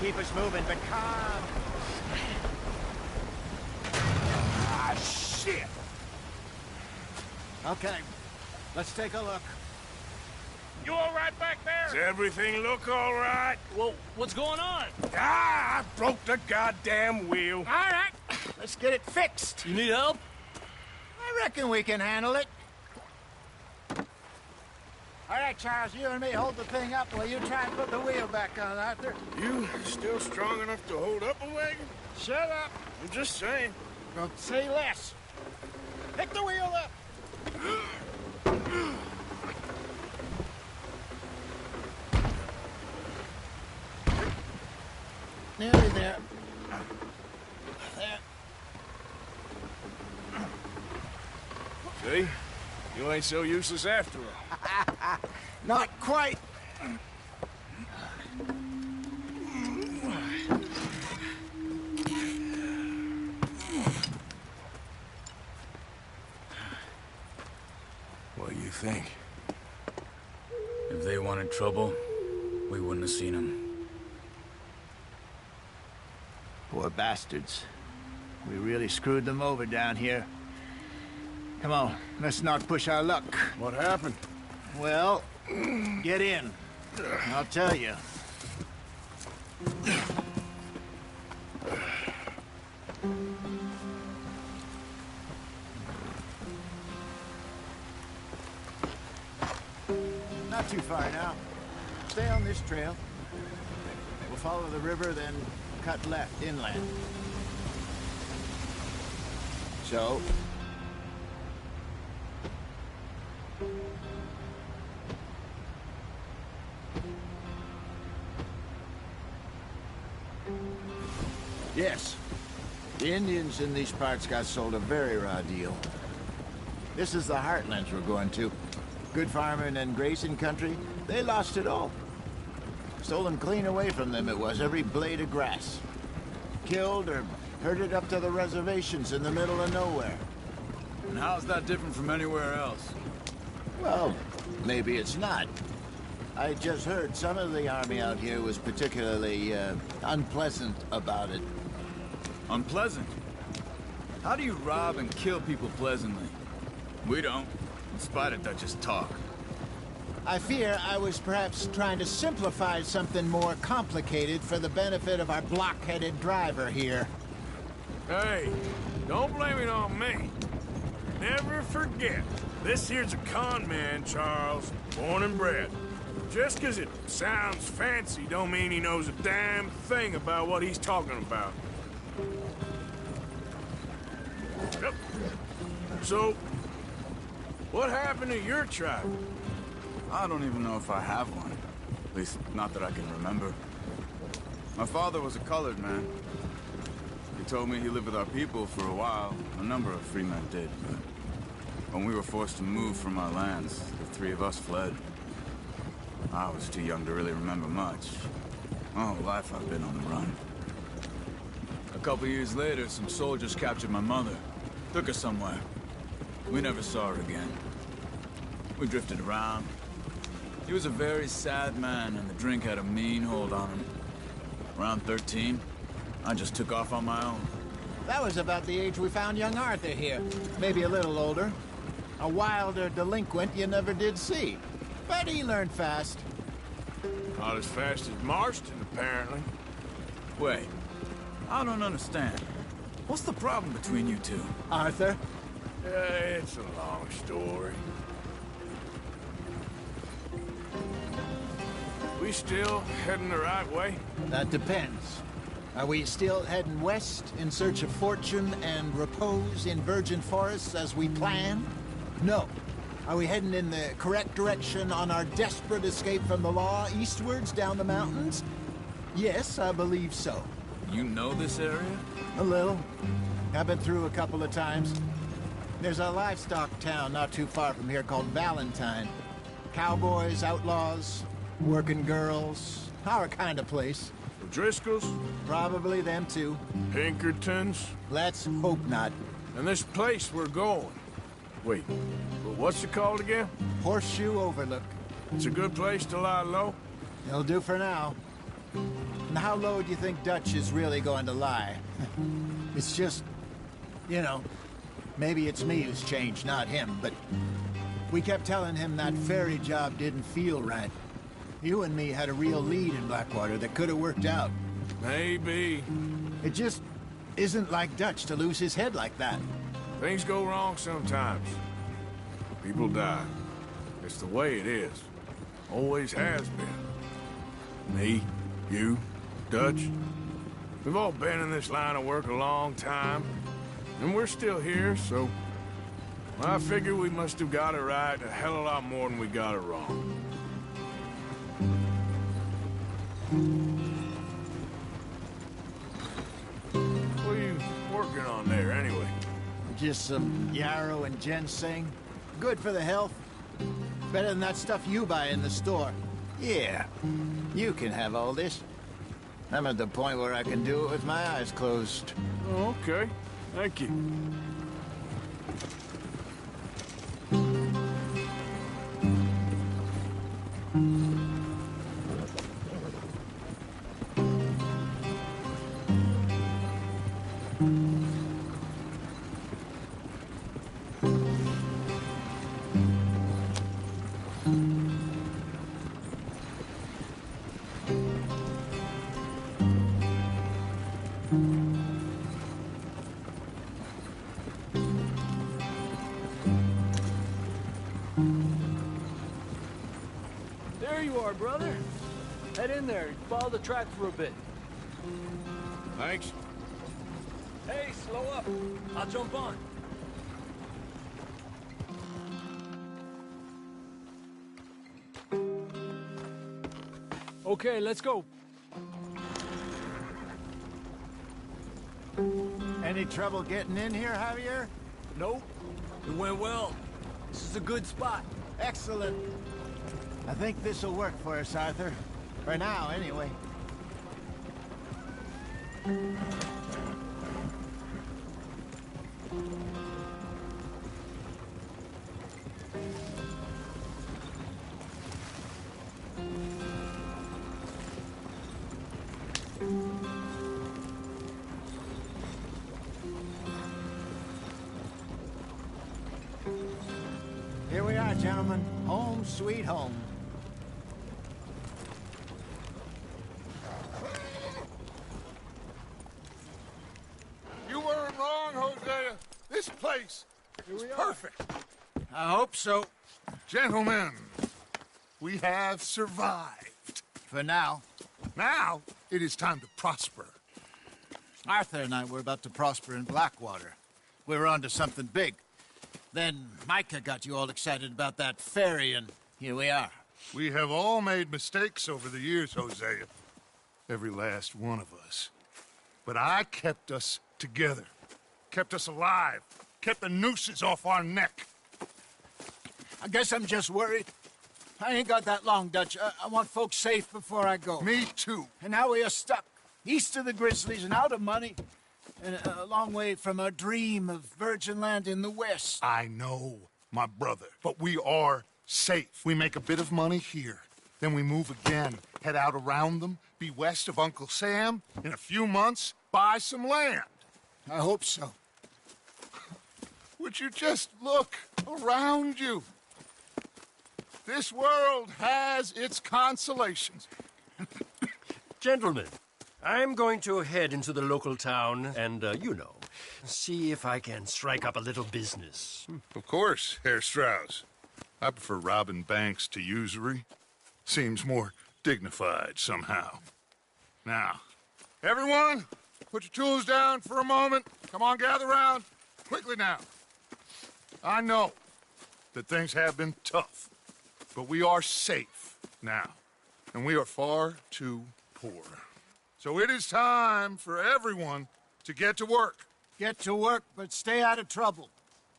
keep us moving, but calm. Ah, shit! Okay, let's take a look. You all right back there? Does everything look all right? Well, what's going on? Ah, I broke the goddamn wheel. All right, let's get it fixed. You need help? I reckon we can handle it. All right, Charles, you and me hold the thing up while you try and put the wheel back on, Arthur. You still strong enough to hold up a wagon? Shut up. I'm just saying. Don't say less. Pick the wheel up. Nearly there. There. See? You ain't so useless after all. Not quite. What do you think? If they wanted trouble, we wouldn't have seen them. Poor bastards. We really screwed them over down here. Come on, let's not push our luck. What happened? Well, get in. I'll tell you. Not too far now. Stay on this trail. We'll follow the river, then cut left inland. So, yes, the Indians in these parts got sold a very raw deal. This is the heartlands we're going to. Good farming and grazing country, they lost it all. Stolen clean away from them it was, every blade of grass. Killed or herded up to the reservations in the middle of nowhere. And how's that different from anywhere else? Well, maybe it's not. I just heard some of the army out here was particularly, unpleasant about it. Unpleasant? How do you rob and kill people pleasantly? We don't, in spite of Dutch's talk. I fear I was perhaps trying to simplify something more complicated for the benefit of our block-headed driver here. Hey, don't blame it on me. Never forget, this here's a con man, Charles, born and bred. Just 'cause it sounds fancy don't mean he knows a damn thing about what he's talking about. Yep. So, what happened to your tribe? I don't even know if I have one. At least, not that I can remember. My father was a colored man. He told me he lived with our people for a while. A number of free men did, but when we were forced to move from our lands, the three of us fled. I was too young to really remember much. My whole life I've been on the run. A couple years later, some soldiers captured my mother. Took her somewhere. We never saw her again. We drifted around. He was a very sad man, and the drink had a mean hold on him. Around 13, I just took off on my own. That was about the age we found young Arthur here. Maybe a little older. A wilder delinquent you never did see. But he learned fast. Not as fast as Marston, apparently. Wait, I don't understand. What's the problem between you two? Arthur? It's a long story. We still heading the right way? That depends. Are we still heading west in search of fortune and repose in virgin forests as we planned? No. Are we heading in the correct direction on our desperate escape from the law eastwards down the mountains? Yes, I believe so. You know this area? A little. I've been through a couple of times. There's a livestock town not too far from here called Valentine. Cowboys, outlaws, working girls, our kind of place. The Driscolls? Probably them too. Pinkertons? Let's hope not. And this place we're going. Wait, but what's it called again? Horseshoe Overlook. It's a good place to lie low? It'll do for now. And how low do you think Dutch is really going to lie? It's just, you know, maybe it's me who's changed, not him, but we kept telling him that ferry job didn't feel right. You and me had a real lead in Blackwater that could have worked out. Maybe. It just isn't like Dutch to lose his head like that. Things go wrong sometimes. People die. It's the way it is. Always has been. Me, you, Dutch. We've all been in this line of work a long time. And we're still here, so... I figure we must have got it right a hell of a lot more than we got it wrong. What are you working on there, anyway? Just some yarrow and ginseng. Good for the health. Better than that stuff you buy in the store. Yeah, you can have all this. I'm at the point where I can do it with my eyes closed. Oh, okay. Thank you. There you are, brother. Head in there. Follow the track for a bit. Thanks. Hey, slow up. I'll jump on. Okay, let's go. Any trouble getting in here, Javier? Nope. It went well. This is a good spot. Excellent. I think this'll work for us, Arthur. For now, anyway. Here we are, gentlemen. Home sweet home. You weren't wrong, Hosea. This place is perfect. I hope so. Gentlemen, we have survived. For now. Now, it is time to prosper. Arthur and I were about to prosper in Blackwater. We were onto something big. Then Micah got you all excited about that ferry, and here we are. We have all made mistakes over the years, Hosea. Every last one of us. But I kept us together. Kept us alive. Kept the nooses off our neck. I guess I'm just worried. I ain't got that long, Dutch. I want folks safe before I go. Me too. And now we are stuck, east of the Grizzlies and out of money, and a long way from our dream of virgin land in the west. I know, my brother, but we are safe. We make a bit of money here. Then we move again, head out around them, be west of Uncle Sam. In a few months, buy some land. I hope so. Would you just look around you? This world has its consolations. Gentlemen, I'm going to head into the local town and, you know, see if I can strike up a little business. Of course, Herr Strauss. I prefer robbing banks to usury. Seems more dignified somehow. Now, everyone, put your tools down for a moment. Come on, gather round. Quickly now. I know that things have been tough, but we are safe now, and we are far too poor. So it is time for everyone to get to work. Get to work, but stay out of trouble.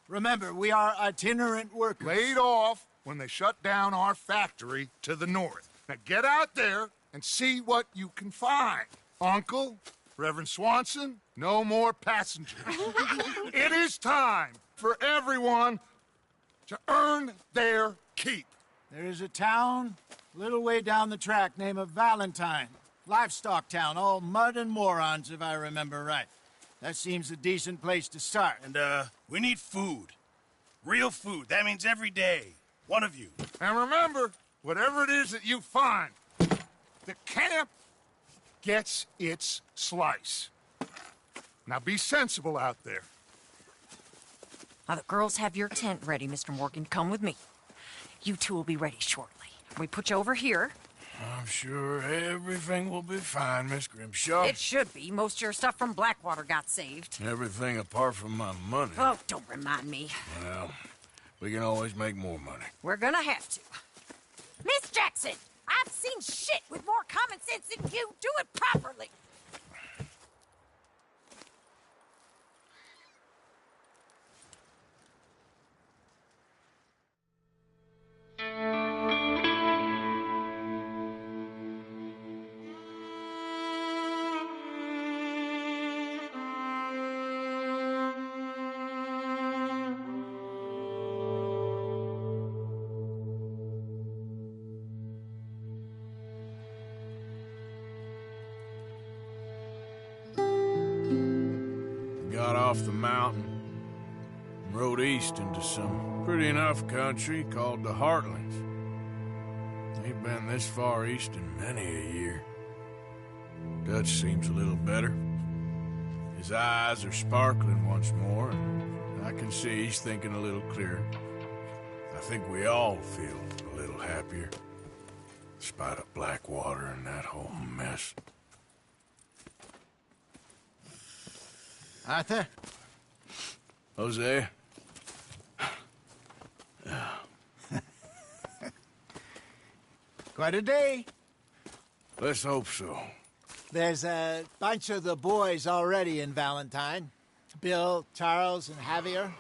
Remember, we are itinerant workers. Laid off when they shut down our factory to the north. Now get out there and see what you can find. Uncle, Reverend Swanson, no more passengers. It is time for everyone to earn their keep. There is a town a little way down the track named Valentine. Livestock town, all mud and morons, if I remember right. That seems a decent place to start. And, we need food. Real food. That means every day. One of you. And remember, whatever it is that you find, the camp gets its slice. Now be sensible out there. Now, the girls have your tent ready, Mr. Morgan. Come with me. You two will be ready shortly. We put you over here. I'm sure everything will be fine, Miss Grimshaw. It should be. Most of your stuff from Blackwater got saved. Everything apart from my money. Oh, don't remind me. Well, we can always make more money. We're gonna have to. Miss Jackson, I've seen shit with more common sense than you. Do it properly. Got off the mountain and rode east into some pretty enough country called the Heartlands. Ain't been this far east in many a year. Dutch seems a little better. His eyes are sparkling once more, and I can see he's thinking a little clearer. I think we all feel a little happier, despite of Blackwater and that whole mess. Arthur? Jose? Quite a day. Let's hope so. There's a bunch of the boys already in Valentine. Bill, Charles, and Javier.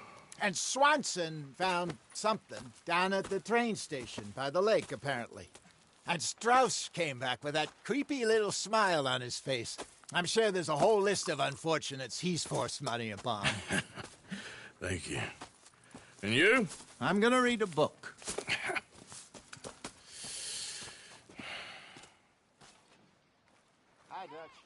And Swanson found something down at the train station by the lake, apparently. And Strauss came back with that creepy little smile on his face. I'm sure there's a whole list of unfortunates he's forced money upon. Thank you. And you? I'm gonna read a book. Hi, Dutch.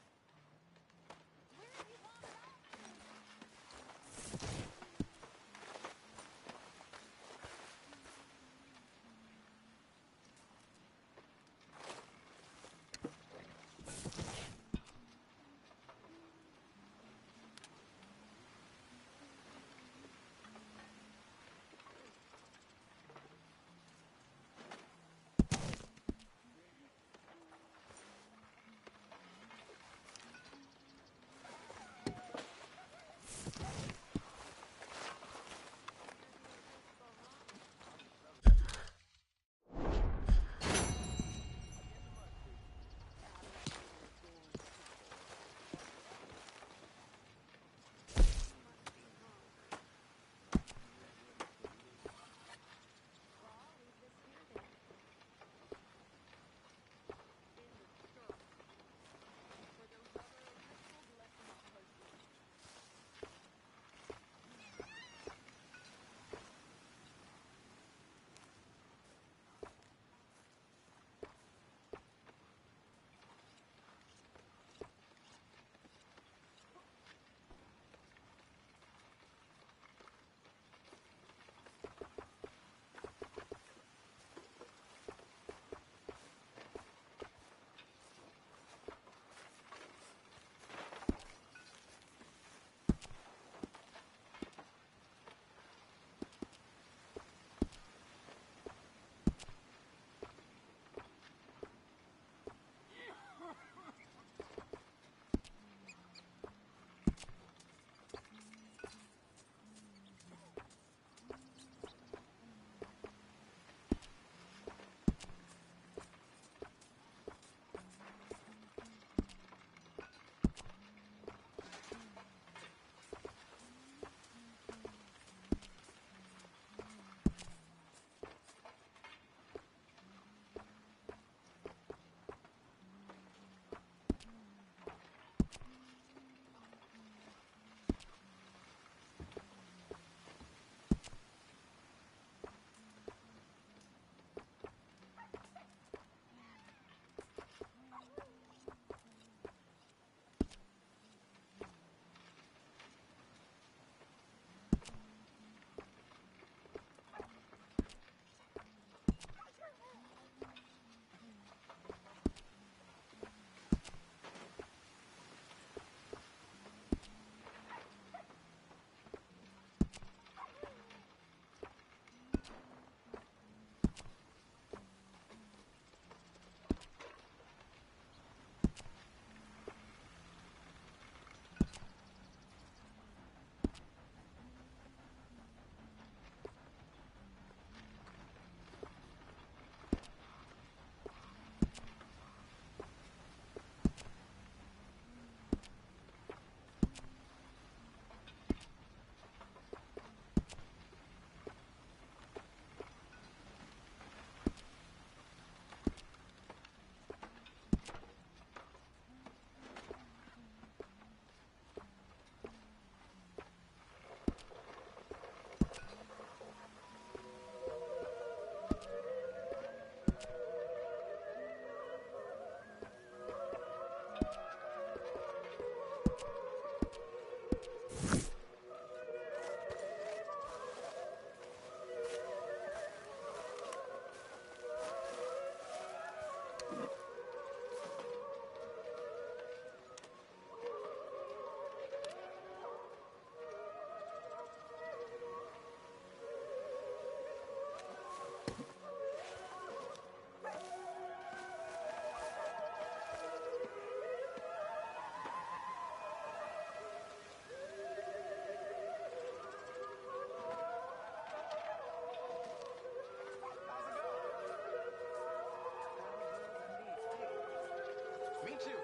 Me too.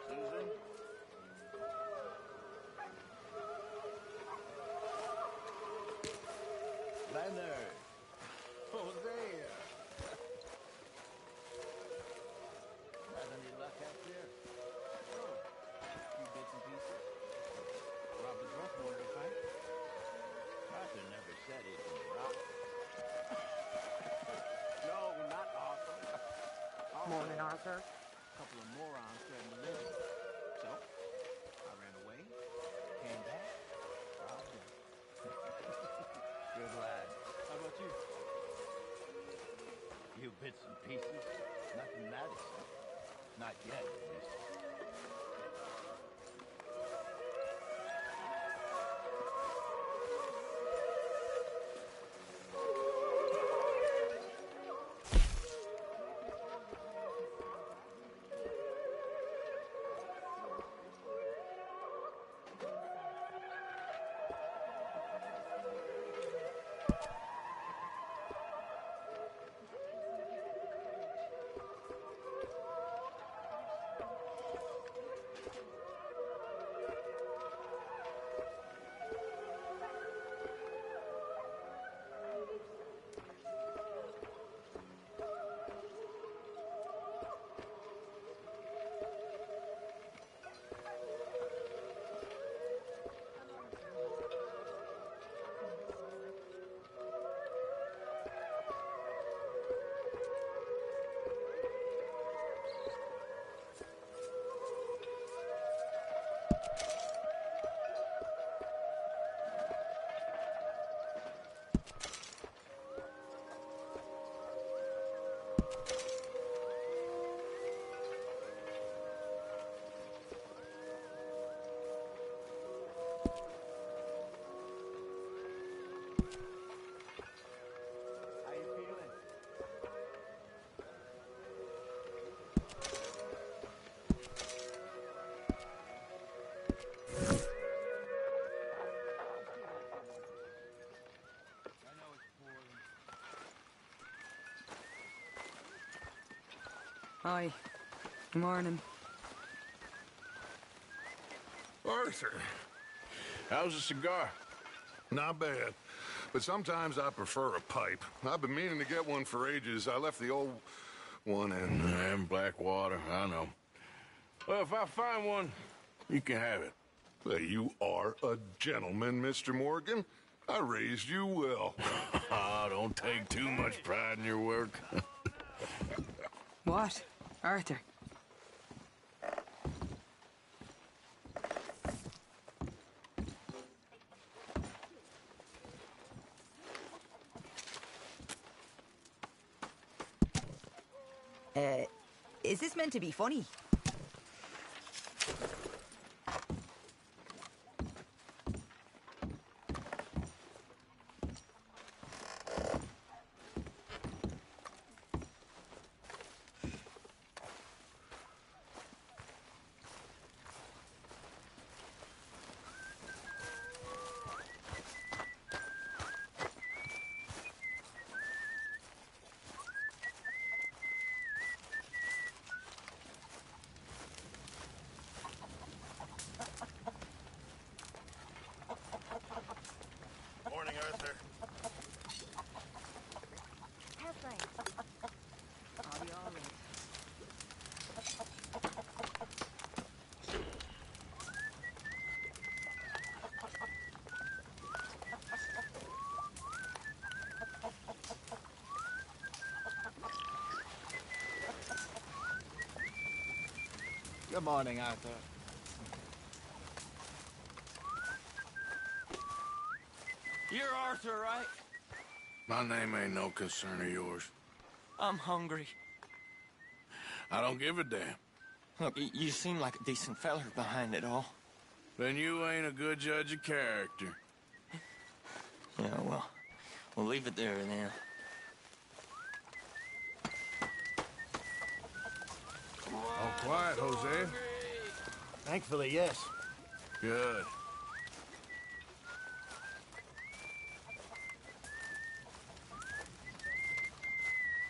Susan? Leonard. Hosea. Had any luck out there? Oh, a few bits and pieces. Robbed a drunk one to fight. Arthur never said he could rob. No, not Arthur. Morning, Arthur. A couple of morons threatened to live. So, I ran away, came back, robbed him. Good lad. How about you? You bits and pieces. Nothing matters. Not yet, at least. Hi. Good morning. Arthur. How's the cigar? Not bad. But sometimes I prefer a pipe. I've been meaning to get one for ages. I left the old one in Blackwater, I know. Well, if I find one, you can have it. Well, you are a gentleman, Mr. Morgan. I raised you well. Don't take too much pride in your work. What? Arthur? Is this meant to be funny? Morning, Arthur. How's things? I'll be all right. Good morning, Arthur. You're Arthur, right? My name ain't no concern of yours. I'm hungry. I don't give a damn. Look, you seem like a decent feller behind it all. Then you ain't a good judge of character. Yeah, well, we'll leave it there then. All quiet, Jose. Thankfully, yes. Good.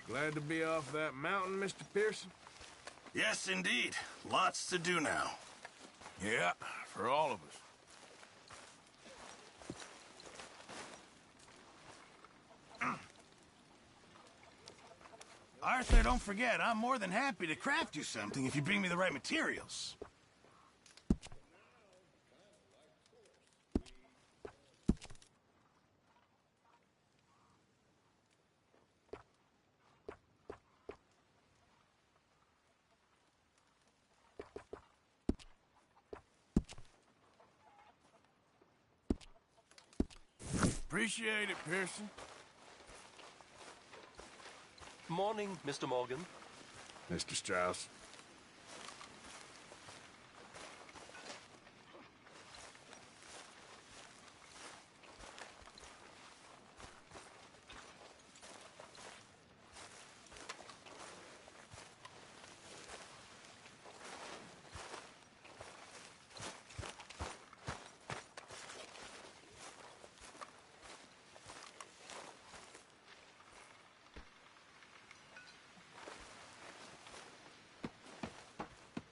Glad to be off that mountain, Mr. Pearson? Yes, indeed. Lots to do now. Yeah, for all of us. Arthur, don't forget, I'm more than happy to craft you something if you bring me the right materials. Appreciate it, Pearson. Morning, Mr. Morgan. Mr. Strauss.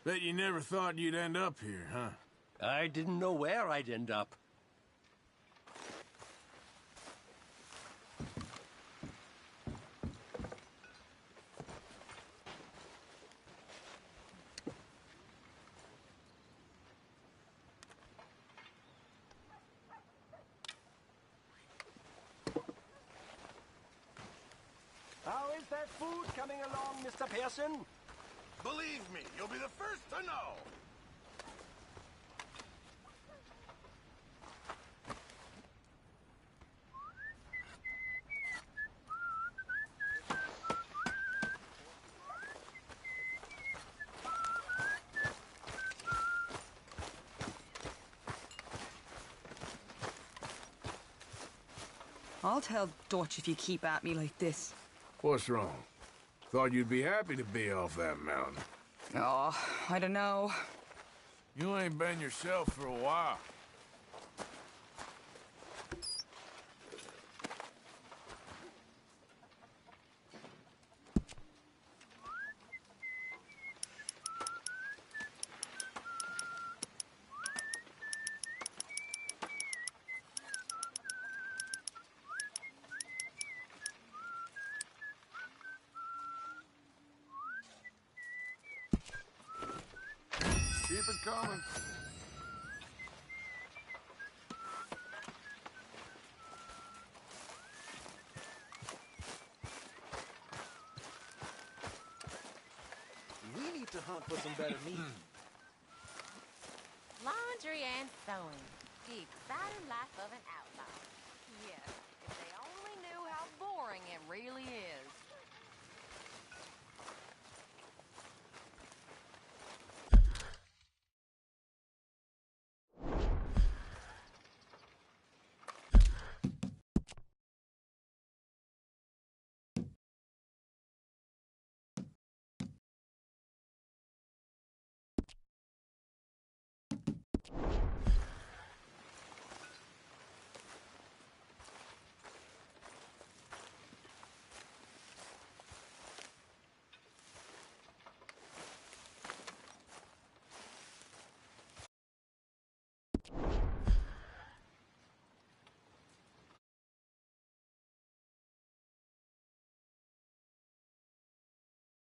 Bet you never thought you'd end up here, huh? I didn't know where I'd end up. How is that food coming along, Mr. Pearson? Believe me, you'll be the first to know. I'll tell Dutch if you keep at me like this. What's wrong? Thought you'd be happy to be off that mountain. Oh, I don't know. You ain't been yourself for a while. Keep it coming. We need to hunt for some better meat. Laundry and sewing. The exciting life of an outlaw. Yes, if they only knew how boring it really is.